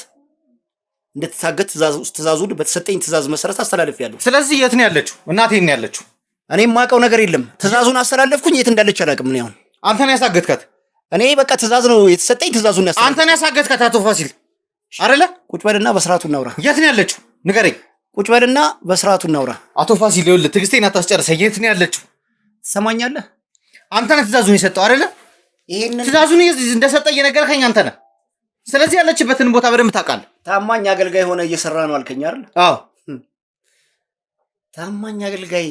እንድትታገት ትዕዛዙን በተሰጠኝ ትዕዛዝ መሰረት አስተላልፌያለሁ። ስለዚህ የት ነው ያለችው? እናቴ ነው ያለችው። እኔ የማውቀው ነገር የለም። ትዕዛዙን አስተላለፍኩኝ። የት እንዳለች አላውቅም። ምን ያሁን አንተ ነው ያሳገትካት? እኔ በቃ ትዕዛዝ ነው የተሰጠኝ። ትዕዛዙን ያስተላልፍ። አንተ ነው ያሳገትካት አቶ ፋሲል አይደለ? ቁጭ በልና በስርዓቱ እናውራ። የት ነው ያለችው ንገረኝ። ቁጭ በልና በስርዓቱ እናውራ። አቶ ፋሲል ይኸውልህ፣ ትዕግስቴን አታስጨርሰኝ። የት ነው ያለችው? ትሰማኛለህ? አንተ ነህ ትዕዛዙን የሰጠው አይደለ? ይሄንን ትዕዛዙን እንደሰጠ እየነገርከኝ አንተ ነህ። ስለዚህ ያለችበትን ቦታ በደንብ ታውቃለህ። ታማኝ አገልጋይ ሆነ እየሰራ ነው አልከኝ አይደል? አዎ። ታማኝ አገልጋይ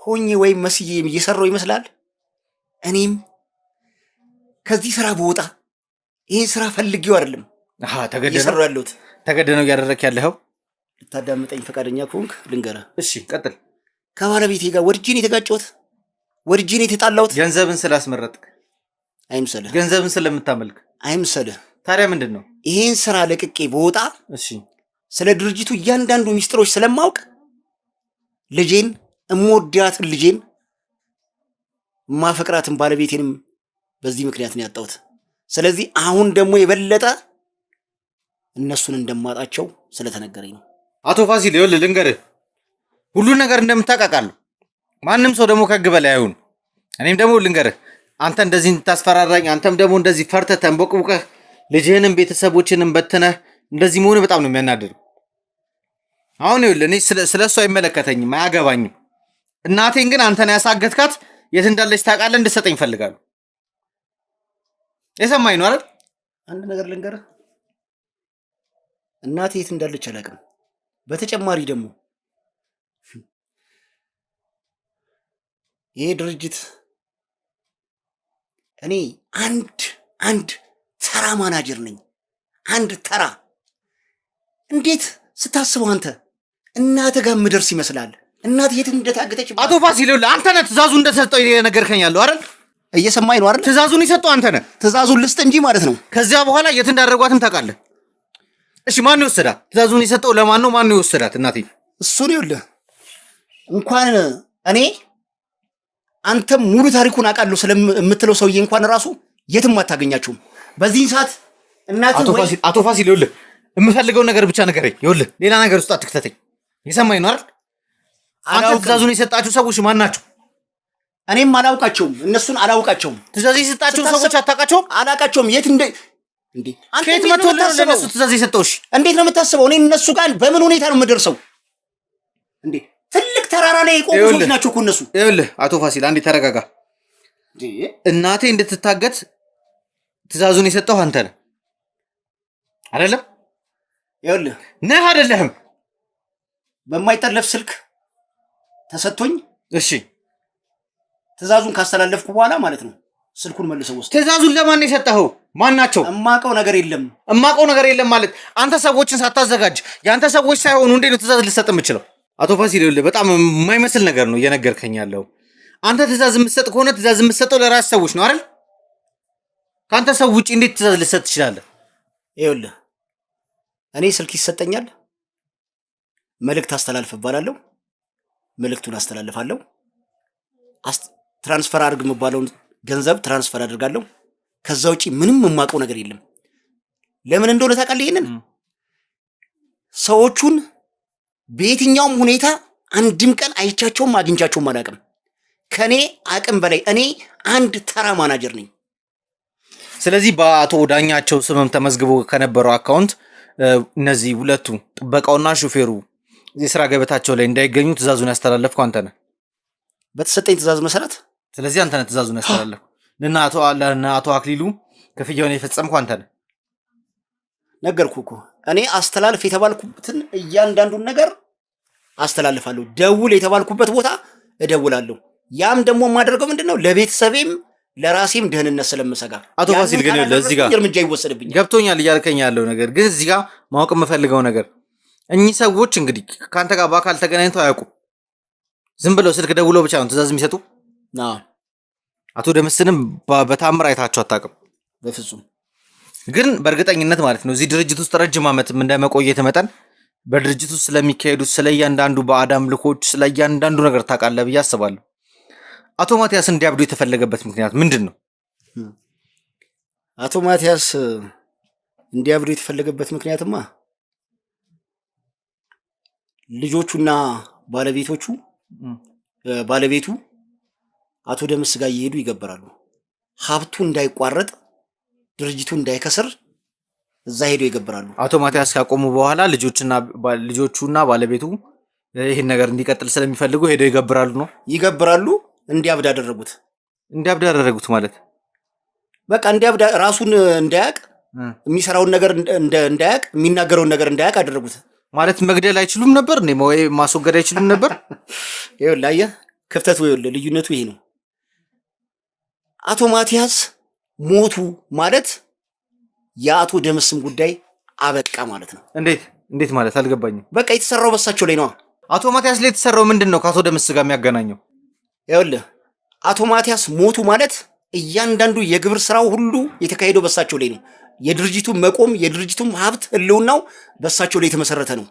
ሆኜ ወይም መስዬ እየሰራው ይመስላል። እኔም ከዚህ ስራ በወጣ ይሄን ስራ ፈልጌው አይደለም እየሰራው ያለሁት። ተገደ ነው እያደረክ ያለኸው። ልታዳምጠኝ ፈቃደኛ ከሆንክ ልንገርህ። እሺ ቀጥል። ከባለቤቴ ጋር ወድጄን የተጋጨሁት ወድጄን የተጣላሁት ገንዘብን ስላስመረጥክ አይምሰልህ። ገንዘብን ስለምታመልክ አይምሰልህ። ታዲያ ምንድን ነው? ይሄን ስራ ለቅቄ በወጣ እሺ ስለ ድርጅቱ እያንዳንዱ ሚስጥሮች ስለማውቅ ልጄን እምወዳትን ልጄን ማፈቅራትን ባለቤቴንም በዚህ ምክንያት ነው ያጣሁት። ስለዚህ አሁን ደግሞ የበለጠ እነሱን እንደማጣቸው ስለተነገረኝ ነው። አቶ ፋሲል ይኸውልህ ልንገርህ፣ ሁሉን ነገር እንደምታውቃለሁ። ማንም ሰው ደግሞ ከህግ በላይ አይሆን። እኔም ደግሞ ልንገርህ፣ አንተ እንደዚህ እንድታስፈራራኝ፣ አንተም ደግሞ እንደዚህ ፈርተህ ተንበቅብቀህ ልጅህንም ቤተሰቦችንም በትነህ እንደዚህ መሆን በጣም ነው የሚያናድደው። አሁን ይኸውልህ እኔ ስለ እሱ አይመለከተኝም፣ አያገባኝም። እናቴን ግን አንተን ያሳገትካት የት እንዳለች ታውቃለህ? እንድትሰጠኝ እፈልጋለሁ። የሰማኝ ነው አይደል? አንድ ነገር ልንገርህ፣ እናቴ የት እንዳለች አላውቅም። በተጨማሪ ደግሞ ይሄ ድርጅት እኔ አንድ ተራ ማናጀር ነኝ። አንድ ተራ እንዴት ስታስበው አንተ እናትህ ጋር ምደርስ ይመስላል? እናት የት እንደታገተች አቶ ፋሲል አንተ ነህ ትዕዛዙ እንደሰጠው የነገርከኝ ያለው አይደል? እየሰማኝ ነው አይደል? ትእዛዙን የሰጠው አንተ ነህ። ትእዛዙን ልስጥ እንጂ ማለት ነው። ከዚያ በኋላ የት እንዳደረጓትም ታውቃለህ። እሺ ማን ይወሰዳት? ትእዛዙን የሰጠው ለማን ነው? ማን ይወሰዳት? እናቴ እሱን ይኸውልህ እንኳን እኔ አንተም ሙሉ ታሪኩን አውቃለሁ ስለምትለው ሰውዬ እንኳን ራሱ የትም አታገኛችሁም በዚህን ሰዓት። እናትህ አቶ ፋሲል ይኸውልህ የምፈልገው ነገር ብቻ ንገረኝ። ይኸውልህ ሌላ ነገር ውስጥ አትክተተኝ። የሰማኝ ነው አይደል? አንተ ትእዛዙን የሰጣችሁ ሰዎች ማን ናቸው? እኔም አላውቃቸውም፣ እነሱን አላውቃቸውም። ትእዛዝ የሰጣችሁ ሰዎች አታውቃቸውም? አላውቃቸውም። የት እንደ ከየት መጥቶ ለእነሱ ትእዛዝ የሰጠው? እሺ እንዴት ነው የምታስበው? እኔ እነሱ ጋር በምን ሁኔታ ነው የምደርሰው? እንዴ ትልቅ ተራራ ላይ የቆሙ ሰዎች ናቸው እኮ እነሱ። ይኸውልህ አቶ ፋሲል አንዴ ተረጋጋ። እናቴ እንድትታገት ትእዛዙን የሰጠው አንተ ነህ አይደለም? ይኸውልህ ነህ አይደለህም? በማይጠለፍ ስልክ ተሰጥቶኝ እሺ ትእዛዙን ካስተላለፍኩ በኋላ ማለት ነው ስልኩን መልሰው ወስደው። ትእዛዙን ለማን የሰጠኸው? ማን ናቸው? እማውቀው ነገር የለም። እማውቀው ነገር የለም ማለት አንተ ሰዎችን ሳታዘጋጅ የአንተ ሰዎች ሳይሆኑ እንዴት ነው ትእዛዝ ልሰጥ የምችለው? አቶ ፋሲል ይኸውልህ በጣም የማይመስል ነገር ነው እየነገርከኝ ያለው። አንተ ትእዛዝ የምትሰጥ ከሆነ ትእዛዝ የምትሰጠው ለራስ ሰዎች ነው አይደል? ከአንተ ሰው ውጭ እንዴት ትእዛዝ ልሰጥ ትችላለህ? ይኸውልህ እኔ ስልክ ይሰጠኛል፣ መልእክት አስተላልፍ እባላለሁ፣ መልእክቱን አስተላልፋለሁ፣ ትራንስፈር አድርግ የምባለውን ገንዘብ ትራንስፈር አድርጋለሁ። ከዛ ውጪ ምንም የማውቀው ነገር የለም። ለምን እንደሆነ ታውቃለህ? ይሄንን ሰዎቹን በየትኛውም ሁኔታ አንድም ቀን አይቻቸውም አግኝቻቸውም አላውቅም። ከኔ አቅም በላይ እኔ አንድ ተራ ማናጀር ነኝ። ስለዚህ በአቶ ዳኛቸው ስምም ተመዝግቦ ከነበረው አካውንት እነዚህ ሁለቱ ጥበቃውና ሹፌሩ የስራ ገበታቸው ላይ እንዳይገኙ ትእዛዙን ያስተላለፍከው አንተ ነህ በተሰጠኝ ትእዛዝ መሰረት። ስለዚህ አንተ ነህ ትእዛዙን ያስተላለፍከው። ለእነ አቶ አክሊሉ ክፍያውን የፈጸምከው አንተ ነህ። ነገርኩህ እኮ እኔ አስተላልፍ የተባልኩበትን እያንዳንዱን ነገር አስተላልፋለሁ። ደውል የተባልኩበት ቦታ እደውላለሁ። ያም ደግሞ የማደርገው ምንድነው ለቤተሰቤም ለራሴም ደህንነት ስለምሰጋ። አቶ ፋሲል ግን ለዚህ ጋር እርምጃ ይወሰድብኛል። ገብቶኛል እያልከኝ ያለው ነገር ግን እዚህ ጋር ማወቅ የምፈልገው ነገር እኚህ ሰዎች እንግዲህ ከአንተ ጋር በአካል ተገናኝተው አያውቁም። ዝም ብለው ስልክ ደውለው ብቻ ነው ትእዛዝ የሚሰጡ። አቶ ደምስንም በታምር አይታቸው አታውቅም? በፍጹም። ግን በእርግጠኝነት ማለት ነው እዚህ ድርጅት ውስጥ ረጅም ዓመትም እንደመቆየት መጠን በድርጅት ውስጥ ስለሚካሄዱት ስለ እያንዳንዱ በአዳም ልኮች ስለ እያንዳንዱ ነገር ታውቃለህ ብዬ አስባለሁ። አቶ ማቲያስ እንዲያብዱ የተፈለገበት ምክንያት ምንድን ነው? አቶ ማቲያስ እንዲያብዱ የተፈለገበት ምክንያትማ ልጆቹና ባለቤቱ አቶ ደምስ ጋር እየሄዱ ይገበራሉ። ሀብቱ እንዳይቋረጥ ድርጅቱ እንዳይከስር እዛ ሄዱ ይገበራሉ። አቶ ማቲያስ ካቆሙ በኋላ ልጆቹና ባለቤቱ ይህን ነገር እንዲቀጥል ስለሚፈልጉ ሄደው ይገብራሉ ነው? ይገብራሉ። እንዲያብድ አደረጉት። እንዲያብድ አደረጉት ማለት በቃ እንዲያብድ ራሱን እንዳያቅ የሚሰራውን ነገር እንዳያቅ የሚናገረውን ነገር እንዳያቅ አደረጉት። ማለት መግደል አይችሉም ነበር ወይ ማስወገድ አይችሉም ነበር? ይኸውልህ አየህ ክፍተቱ፣ ይኸውልህ ልዩነቱ ይሄ ነው። አቶ ማቲያስ ሞቱ ማለት የአቶ ደምስም ጉዳይ አበቃ ማለት ነው። እንዴት ማለት አልገባኝም። በቃ የተሰራው በሳቸው ላይ ነው። አቶ ማቲያስ ላይ የተሰራው ምንድን ነው ከአቶ ደምስ ጋር የሚያገናኘው? ይኸውልህ አቶ ማቲያስ ሞቱ ማለት እያንዳንዱ የግብር ስራው ሁሉ የተካሄደው በሳቸው ላይ ነው። የድርጅቱ መቆም የድርጅቱም ሀብት ህልውናው በሳቸው ላይ የተመሰረተ ነው።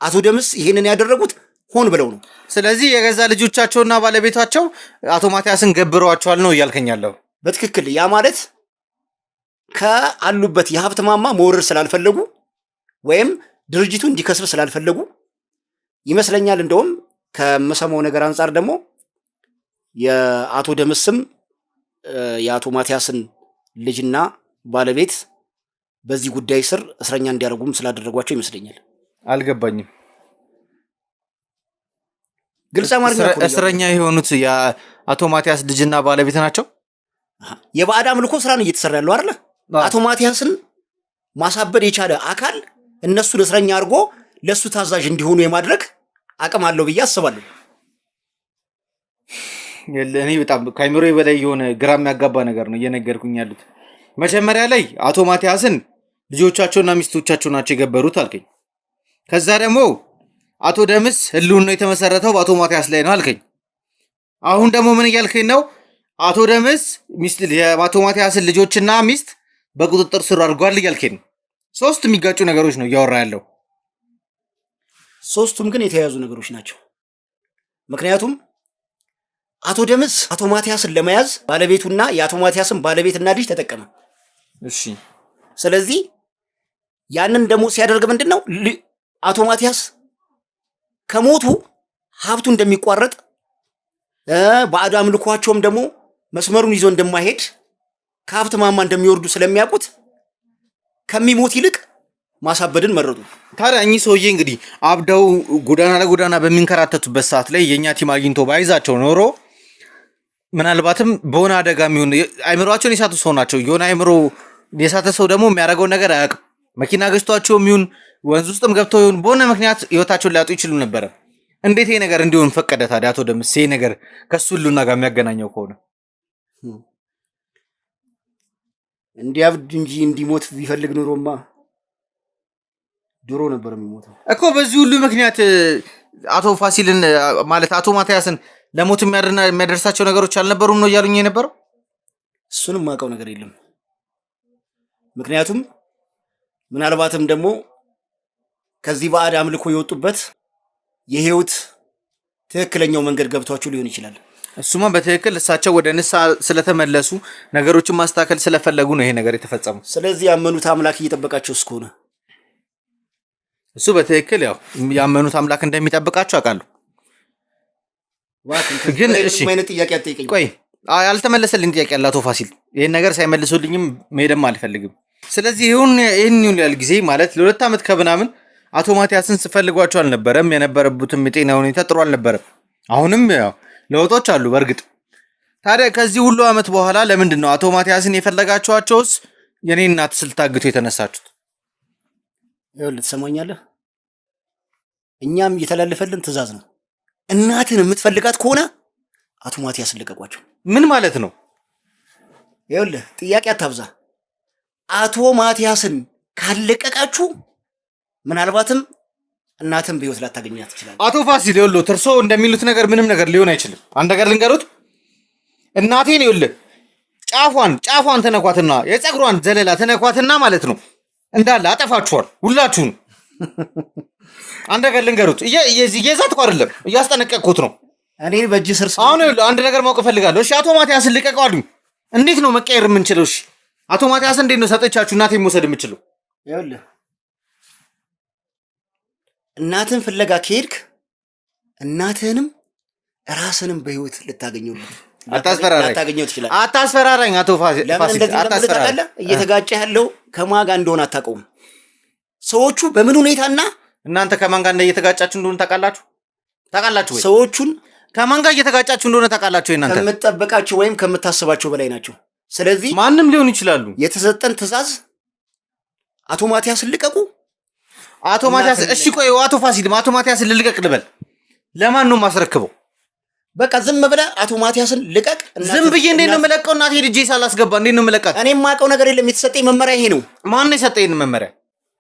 አቶ ደምስ ይሄንን ያደረጉት ሆን ብለው ነው። ስለዚህ የገዛ ልጆቻቸውና ባለቤታቸው አቶ ማቲያስን ገብረዋቸዋል ነው እያልከኛለሁ? በትክክል። ያ ማለት ከአሉበት የሀብት ማማ መውረድ ስላልፈለጉ ወይም ድርጅቱ እንዲከስር ስላልፈለጉ ይመስለኛል። እንደውም ከመሰማው ነገር አንጻር ደግሞ የአቶ ደምስም የአቶ ማቲያስን ልጅና ባለቤት በዚህ ጉዳይ ስር እስረኛ እንዲያደርጉም ስላደረጓቸው ይመስለኛል። አልገባኝም። ግልጽ አማርኛ እስረኛ የሆኑት የአቶ ማቲያስ ልጅና ባለቤት ናቸው። የባዕድ አምልኮ ስራ ነው እየተሰራ ያለው አይደለ? አቶ ማቲያስን ማሳበድ የቻለ አካል እነሱን እስረኛ አድርጎ ለሱ ታዛዥ እንዲሆኑ የማድረግ አቅም አለው ብዬ አስባለሁ። እኔ በጣም ከአይምሮ በላይ የሆነ ግራ የሚያጋባ ነገር ነው እየነገርኩኝ ያሉት። መጀመሪያ ላይ አቶ ማቲያስን ልጆቻቸውና ሚስቶቻቸው ናቸው የገበሩት አልከኝ። ከዛ ደግሞ አቶ ደምስ ህልውናው የተመሰረተው በአቶ ማቲያስ ላይ ነው አልከኝ። አሁን ደግሞ ምን እያልከኝ ነው? አቶ ደምስ ሚስት የአቶ ማቲያስን ልጆችና ሚስት በቁጥጥር ስር አድርጓል እያልከኝ ነው። ሶስት የሚጋጩ ነገሮች ነው እያወራ ያለው። ሶስቱም ግን የተያያዙ ነገሮች ናቸው። ምክንያቱም አቶ ደምስ አቶ ማቲያስን ለመያዝ ባለቤቱና የአቶ ማቲያስን ባለቤትና ልጅ ተጠቀመ። እሺ። ስለዚህ ያንን ደግሞ ሲያደርግ ምንድነው አቶ ማቲያስ ከሞቱ ሀብቱ እንደሚቋረጥ ባዕድ አምልኳቸውም ደግሞ መስመሩን ይዞ እንደማይሄድ ከሀብት ማማ እንደሚወርዱ ስለሚያውቁት ከሚሞት ይልቅ ማሳበድን መረጡ። ታዲያ እኚህ ሰውዬ እንግዲህ አብደው ጎዳና ለጎዳና በሚንከራተቱበት ሰዓት ላይ የኛ ቲም አግኝቶ ባይዛቸው ኖሮ ምናልባትም በሆነ አደጋ የሚሆን አይምሮአቸውን የሳቱ ሰው ናቸው። የሆነ አይምሮ የሳተ ሰው ደግሞ የሚያደርገውን ነገር አያውቅም። መኪና ገዝቷቸው የሚሆን ወንዝ ውስጥም ገብተው ይሁን በሆነ ምክንያት ህይወታቸውን ሊያጡ ይችሉ ነበረ። እንዴት ይሄ ነገር እንዲሆን ፈቀደ ታዲያ አቶ ደምስ? ይሄ ነገር ከሱ ሁሉና ጋር የሚያገናኘው ከሆነ እንዲያብድ እንጂ እንዲሞት ቢፈልግ ኑሮማ ድሮ ነበር የሚሞተው እኮ። በዚህ ሁሉ ምክንያት አቶ ፋሲልን ማለት አቶ ማቲያስን ለሞት የሚያደርሳቸው ነገሮች አልነበሩም ነው እያሉኝ የነበረው። እሱንም ማውቀው ነገር የለም። ምክንያቱም ምናልባትም ደግሞ ከዚህ ባዕድ አምልኮ የወጡበት የህይወት ትክክለኛው መንገድ ገብቷቸው ሊሆን ይችላል። እሱማ በትክክል እሳቸው ወደ ንስሐ ስለተመለሱ ነገሮችን ማስተካከል ስለፈለጉ ነው ይሄ ነገር የተፈጸመው። ስለዚህ ያመኑት አምላክ እየጠበቃቸው እስከሆነ እሱ በትክክል ያው ያመኑት አምላክ እንደሚጠብቃቸው አውቃለሁ። ግን እሺ አይነት ጥያቄ አትጠይቀኝ። ቆይ ያልተመለሰልኝ ጥያቄ አለ አቶ ፋሲል። ይሄን ነገር ሳይመልሱልኝም መሄድም አልፈልግም። ስለዚህ ይሄን ያህል ጊዜ ማለት ለሁለት ዓመት ከምናምን አቶ ማቲያስን ስፈልጓቸው አልነበረም። የነበረቡትም የጤና ሁኔታ ጥሩ አልነበረም። አሁንም ያው ለውጦች አሉ በእርግጥ። ታዲያ ከዚህ ሁሉ ዓመት በኋላ ለምንድን ነው አቶ ማቲያስን የፈለጋችኋቸውስ የኔ እናት ስልታግቶ የተነሳችሁት? ይኸውልህ ትሰማኛለህ፣ እኛም እየተላለፈልን ትእዛዝ ነው። እናትን የምትፈልጋት ከሆነ አቶ ማቲያስን ልቀቋቸው። ምን ማለት ነው? ይኸውልህ ጥያቄ አታብዛ። አቶ ማቲያስን ካልለቀቃችሁ ምናልባትም እናትን በህይወት ላታገኛት ይችላል። አቶ ፋሲል ይኸውልህ እርሶ እንደሚሉት ነገር ምንም ነገር ሊሆን አይችልም። አንድ ነገር ልንገሩት፣ እናቴን ይኸውልህ ጫፏን ተነኳትና የፀጉሯን ዘለላ ተነኳትና ማለት ነው እንዳለ አጠፋችኋል ሁላችሁን። አንድ ነገር ልንገሩት፣ እየዛትኩ አይደለም እያስጠነቀቅኩት ነው። እኔ በእጅ ስር አሁን ይኸውልህ አንድ ነገር ማወቅ እፈልጋለሁ። እሺ አቶ ማቲያስን ልቀቀው አሉኝ። እንዴት ነው መቀየር የምንችለው? እሺ አቶ ማቲያስን እንዴት ነው ሰጠቻችሁ እናቴን መውሰድ የምችለው? ይኸውልህ እናትን ፍለጋ ከሄድክ እናትህንም ራስንም በህይወት ልታገኘው አታስፈራራኝ አቶ ፋሲል። አታስፈራራኝ። እየተጋጨ ያለው ከማን ጋር እንደሆነ አታውቀውም። ሰዎቹ በምን ሁኔታና እናንተ ከማን ጋር እየተጋጫችሁ እንደሆነ ታውቃላችሁ ወይ? ሰዎቹን ከማን ጋር እየተጋጫችሁ እንደሆነ ታውቃላችሁ? እናንተ ከምትጠብቃቸው ወይም ከምታስባቸው በላይ ናቸው። ስለዚህ ማንም ሊሆን ይችላሉ። የተሰጠን ትእዛዝ አቶ ማቲያስን ልቀቁ። አቶ ማቲያስ እሺ ቆይ አቶ ፋሲል አቶ ማቲያስን ልልቀቅ ልበል? ለማን ነው ማስረክበው? በቃ ዝም ብለህ አቶ ማቲያስን ልቀቅ። ዝም ብዬ እንዴት ነው የምለቀው? እናቴ ልጄ ሳላስገባ እንዴት ነው የምለቃት? እኔ የማውቀው ነገር የለም። የተሰጠኝ መመሪያ ይሄ ነው። ማን ነው የሰጠኝ መመሪያ?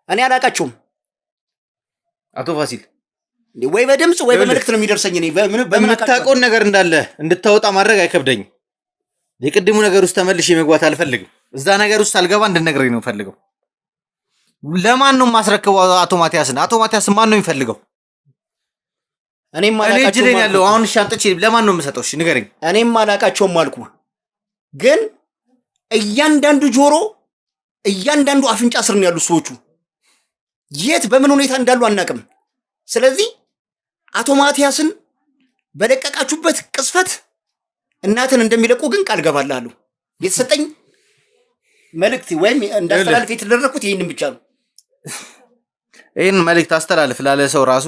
እኔ አላውቃቸውም አቶ ፋሲል። ወይ በድምጽ ወይ በመልእክት ነው የሚደርሰኝ። እኔ የምታውቀውን ነገር እንዳለ እንድታወጣ ማድረግ አይከብደኝም። የቅድሙ ነገር ውስጥ ተመልሼ መግባት አልፈልግም። እዛ ነገር ውስጥ አልገባ እንድነግረኝ ነው ፈልገው። ለማን ነው ማስረክበው አቶ ማቲያስን? አቶ ማቲያስን ማን ነው የሚፈልገው? እኔም አላውቃቸውም ያለው አሁን ሻንጥቼ ለማን ነው የምሰጠው? እሺ ንገረኝ። እኔም አላውቃቸውም አልኩ። ግን እያንዳንዱ ጆሮ እያንዳንዱ አፍንጫ ስር ነው ያሉት ሰዎቹ። የት በምን ሁኔታ እንዳሉ አናውቅም። ስለዚህ አቶ ማቲያስን በለቀቃችሁበት ቅስፈት እናትን እንደሚለቁ ግን ቃል ገባላለሁ። የተሰጠኝ መልእክት ወይም እንዳስተላልፍ የተደረኩት ይሄንን ብቻ ነው። ይሄን መልእክት አስተላልፍ ላለ ሰው ራሱ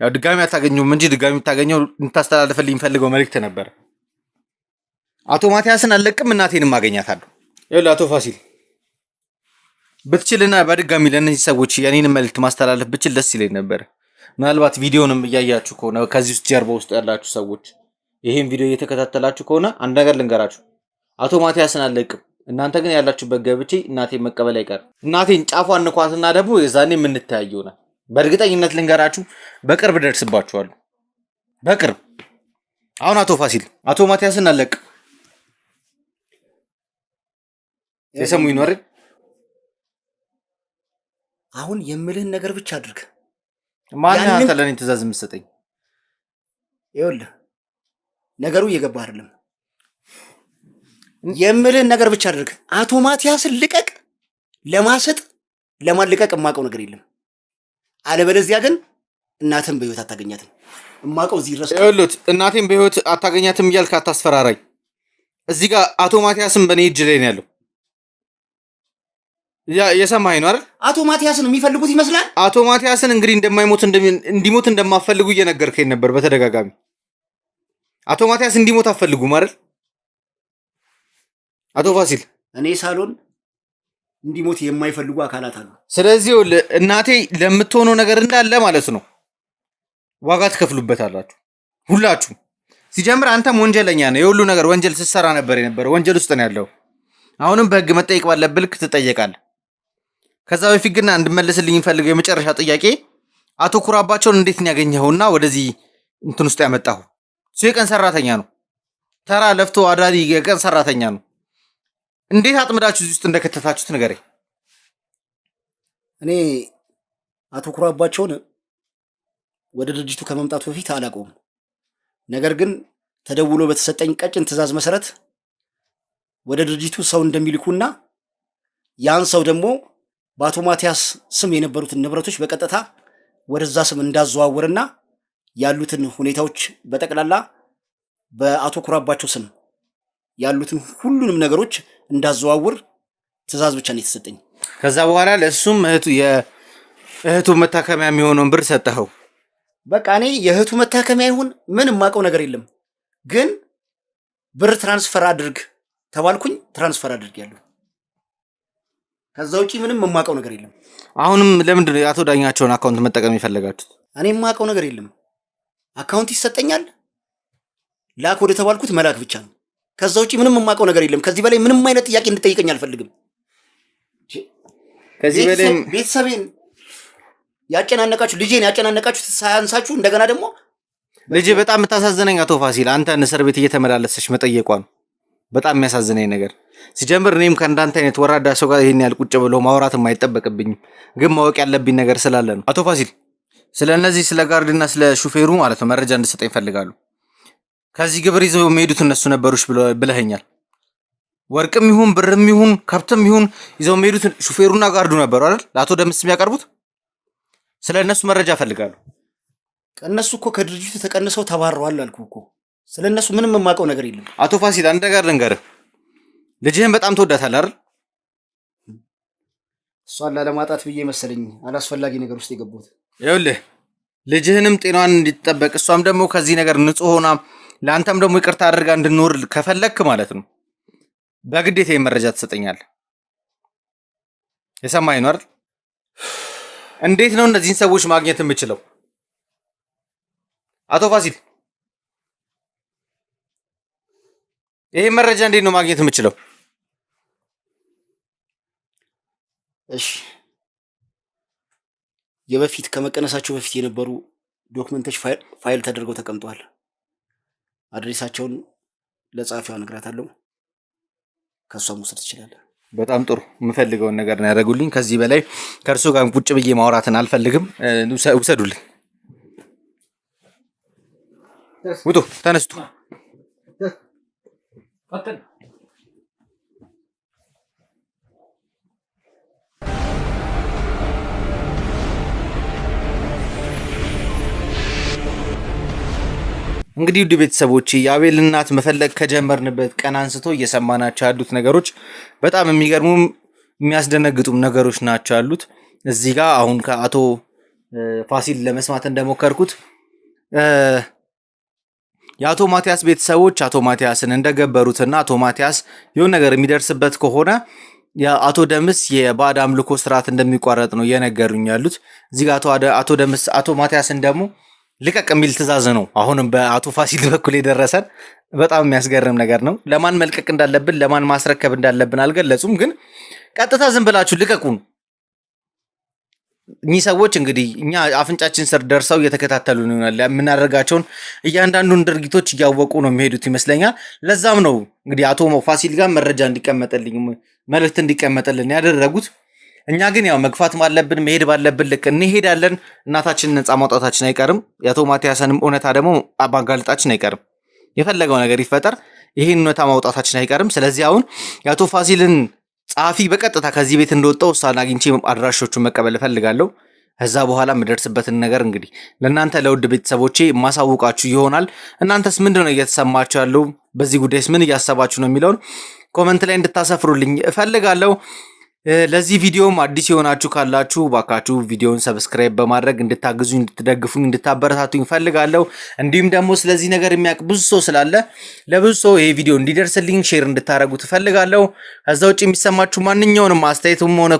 ያው ድጋሚ አታገኙም እንጂ ድጋሚ ታገኘው እንታስተላልፈልኝ ፈልገው መልእክት ነበር። አቶ ማቲያስን አለቅም እናቴንም አገኛታለሁ። ይኸውልህ አቶ ፋሲል ብትችልና በድጋሚ ለእነዚህ ሰዎች የኔን መልእክት ማስተላለፍ ብችል ደስ ይለኝ ነበር። ምናልባት ቪዲዮንም እያያችሁ ከሆነ ከዚህ ውስጥ ጀርባ ውስጥ ያላችሁ ሰዎች ይሄን ቪዲዮ እየተከታተላችሁ ከሆነ አንድ ነገር ልንገራችሁ። አቶ ማቲያስን አለቅም። እናንተ ግን ያላችሁበት ገብቼ እናቴን መቀበል አይቀርም። እናቴን ጫፏን ንኳትና ደግሞ የዛኔ የምንተያይ ይሆናል። በእርግጠኝነት ልንገራችሁ በቅርብ ደርስባችኋለሁ። በቅርብ አሁን አቶ ፋሲል አቶ ማቲያስን አለቅም። የሰሙኝ ነው አይደል? አሁን የምልህን ነገር ብቻ አድርግ። ማን አንተ ለኔ ትእዛዝ የምትሰጠኝ? ይኸውልህ ነገሩ እየገባህ አይደለም። የምልህን ነገር ብቻ አድርግ። አቶ ማቲያስን ልቀቅ። ለማሰጥ ለማልቀቅ የማውቀው ነገር የለም። አለበለዚያ ግን እናትን በህይወት አታገኛትም። የማውቀው እዚህ ድረስ። ይኸውልህ እናቴን በህይወት አታገኛትም እያልክ አታስፈራራኝ። እዚህ ጋር አቶ ማቲያስን በእኔ እጅ ላይ ነው ያለው። የሰማኸኝ ነው አይደል? አቶ ማቲያስን የሚፈልጉት ይመስላል። አቶ ማቲያስን እንግዲህ እንዲሞት እንደማፈልጉ እየነገርከኝ ነበር በተደጋጋሚ። አቶ ማቲያስ እንዲሞት አፈልጉም አይደል? አቶ ፋሲል፣ እኔ ሳሎን እንዲሞት የማይፈልጉ አካላት አሉ። ስለዚህ እናቴ ለምትሆነው ነገር እንዳለ ማለት ነው ዋጋ ትከፍሉበታላችሁ ሁላችሁ። ሲጀምር አንተም ወንጀለኛ ነህ። የሁሉ ነገር ወንጀል ስትሰራ ነበር የነበረው። ወንጀል ውስጥ ነው ያለው። አሁንም በህግ መጠየቅ ባለብህ ልክ ትጠየቃለህ። ከዛ በፊት ግን እንድመልስልኝ የምፈልገው የመጨረሻ ጥያቄ አቶ ኩራባቸውን እንዴት ነው ያገኘኸውና ወደዚህ እንትን ውስጥ ያመጣኸው? እሱ የቀን ሰራተኛ ነው። ተራ ለፍቶ አዳሪ የቀን ሰራተኛ ነው። እንዴት አጥምዳችሁ እዚህ ውስጥ እንደከተታችሁት ንገረኝ። እኔ አቶ ኩራባቸውን ወደ ድርጅቱ ከመምጣቱ በፊት አላውቀውም። ነገር ግን ተደውሎ በተሰጠኝ ቀጭን ትዕዛዝ መሰረት ወደ ድርጅቱ ሰው እንደሚልኩና ያን ሰው ደግሞ በአቶ ማቲያስ ስም የነበሩትን ንብረቶች በቀጥታ ወደዛ ስም እንዳዘዋውርና ያሉትን ሁኔታዎች በጠቅላላ በአቶ ኩራባቸው ስም ያሉትን ሁሉንም ነገሮች እንዳዘዋውር ትዕዛዝ ብቻ ነው የተሰጠኝ። ከዛ በኋላ ለእሱም እህቱ መታከሚያ የሚሆነውን ብር ሰጠኸው? በቃ እኔ የእህቱ መታከሚያ ይሁን ምን የማውቀው ነገር የለም። ግን ብር ትራንስፈር አድርግ ተባልኩኝ፣ ትራንስፈር አድርጌያለሁ። ከዛ ውጪ ምንም የማውቀው ነገር የለም። አሁንም ለምንድን ነው የአቶ ዳኛቸውን አካውንት መጠቀም የፈለጋችሁት? እኔ የማውቀው ነገር የለም። አካውንት ይሰጠኛል፣ ላክ ወደ ተባልኩት መላክ ብቻ ነው። ከዛ ውጪ ምንም የማውቀው ነገር የለም። ከዚህ በላይ ምንም አይነት ጥያቄ እንድጠይቀኝ አልፈልግም። ከዚህ በላይ ቤተሰቤን ያጨናነቃችሁ፣ ልጄን ያጨናነቃችሁ ሳያንሳችሁ እንደገና ደግሞ ልጄ በጣም የምታሳዝነኝ አቶ ፋሲል አንተን እስር ቤት እየተመላለሰች መጠየቋ ነው በጣም የሚያሳዝነኝ ነገር። ሲጀምር እኔም ከእንዳንተ አይነት ወራዳ ሰው ጋር ይሄን ያህል ቁጭ ብሎ ማውራትም አይጠበቅብኝም፣ ግን ማወቅ ያለብኝ ነገር ስላለ ነው። አቶ ፋሲል ስለ እነዚህ ስለ ጋርድና ስለ ሹፌሩ ማለት ነው መረጃ እንድሰጠኝ ይፈልጋሉ። ከዚህ ግብር ይዘው የሚሄዱት እነሱ ነበሩሽ ብለኸኛል። ወርቅም ይሁን ብርም ይሁን ከብትም ይሁን ይዘው የሚሄዱት ሹፌሩና ጋርዱ ነበሩ አይደል? ለአቶ ደምስ የሚያቀርቡት። ስለ እነሱ መረጃ እፈልጋለሁ። እነሱ እኮ ከድርጅቱ ተቀንሰው ተባረዋል አልኩህ እኮ። ስለ እነሱ ምንም የማውቀው ነገር የለም። አቶ ፋሲል አንድ ነገር ልንገርህ፣ ልጅህን በጣም ትወዳታለህ አይደል? እሷን ላለማጣት ብዬ መሰለኝ አላስፈላጊ ነገር ውስጥ የገቡት። ይኸውልህ ልጅህንም ጤናዋን እንዲጠበቅ እሷም ደግሞ ከዚህ ነገር ንጹህ ሆና ለአንተም ደግሞ ይቅርታ አድርጋ እንድንኖር ከፈለክ ማለት ነው በግዴታ መረጃ ትሰጠኛለህ። የሰማኝ ነው አይደል? እንዴት ነው እነዚህን ሰዎች ማግኘት የምችለው? አቶ ፋሲል ይሄ መረጃ እንዴት ነው ማግኘት የምችለው? እሺ የበፊት ከመቀነሳቸው በፊት የነበሩ ዶክመንቶች ፋይል ተደርገው ተቀምጠዋል። አድሬሳቸውን ለጸሐፊዋ እነግራታለሁ። ከሷ መውሰድ ትችላለህ። በጣም ጥሩ። የምፈልገውን ነገር ነው ያደረጉልኝ። ከዚህ በላይ ከእርሱ ጋር ቁጭ ብዬ ማውራትን አልፈልግም። ውሰዱልኝ። ውጡ፣ ተነስቱ። እንግዲህ ውድ ቤተሰቦች የአቤል እናት መፈለግ ከጀመርንበት ቀን አንስቶ እየሰማናቸው ያሉት ነገሮች በጣም የሚገርሙም የሚያስደነግጡም ነገሮች ናቸው ያሉት። እዚህ ጋር አሁን ከአቶ ፋሲል ለመስማት እንደሞከርኩት የአቶ ማቲያስ ቤተሰቦች አቶ ማቲያስን እንደገበሩትና አቶ ማቲያስ የሆነ ነገር የሚደርስበት ከሆነ የአቶ ደምስ የባዕድ አምልኮ ስርዓት እንደሚቋረጥ ነው እየነገሩኝ ያሉት። እዚህ ጋር አቶ ደምስ አቶ ማቲያስን ደግሞ ልቀቅ የሚል ትእዛዝ ነው አሁንም በአቶ ፋሲል በኩል የደረሰን። በጣም የሚያስገርም ነገር ነው። ለማን መልቀቅ እንዳለብን ለማን ማስረከብ እንዳለብን አልገለጹም፣ ግን ቀጥታ ዝም ብላችሁ ልቀቁን። እኚህ ሰዎች እንግዲህ እኛ አፍንጫችን ስር ደርሰው እየተከታተሉ ነው የምናደርጋቸውን እያንዳንዱን ድርጊቶች እያወቁ ነው የሚሄዱት ይመስለኛል። ለዛም ነው እንግዲህ አቶ ፋሲል ጋር መረጃ እንዲቀመጥልኝ መልእክት እንዲቀመጥልን ያደረጉት። እኛ ግን ያው መግፋት ባለብን መሄድ ባለብን ልክ እንሄዳለን። እናታችንን ነፃ ማውጣታችን አይቀርም። የአቶ ማቲያስንም እውነታ ደግሞ ማጋለጣችን አይቀርም። የፈለገው ነገር ይፈጠር ይሄን እውነታ ማውጣታችን አይቀርም። ስለዚህ አሁን የአቶ ፋሲልን ጸሐፊ በቀጥታ ከዚህ ቤት እንደወጣው እሷን አግኝቼ አድራሾቹን መቀበል እፈልጋለሁ። ከዛ በኋላ የምደርስበትን ነገር እንግዲህ ለእናንተ ለውድ ቤተሰቦቼ ማሳውቃችሁ ይሆናል። እናንተስ ምንድነው እየተሰማችሁ ያለው? በዚህ ጉዳይስ ምን እያሰባችሁ ነው የሚለውን ኮመንት ላይ እንድታሰፍሩልኝ እፈልጋለሁ። ለዚህ ቪዲዮም አዲስ የሆናችሁ ካላችሁ ባካችሁ ቪዲዮውን ሰብስክራይብ በማድረግ እንድታግዙኝ፣ እንድትደግፉኝ፣ እንድታበረታቱኝ ፈልጋለሁ። እንዲሁም ደግሞ ስለዚህ ነገር የሚያውቅ ብዙ ሰው ስላለ ለብዙ ሰው ይሄ ቪዲዮ እንዲደርስልኝ ሼር እንድታረጉት ፈልጋለሁ። ከዛ ውጭ የሚሰማችሁ ማንኛውንም አስተያየትም ሆነ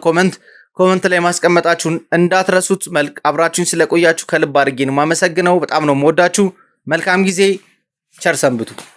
ኮመንት ላይ ማስቀመጣችሁን እንዳትረሱት። አብራችሁኝ ስለቆያችሁ ከልብ አድርጌ ነው የማመሰግነው። በጣም ነው የምወዳችሁ። መልካም ጊዜ፣ ቸር ሰንብቱ።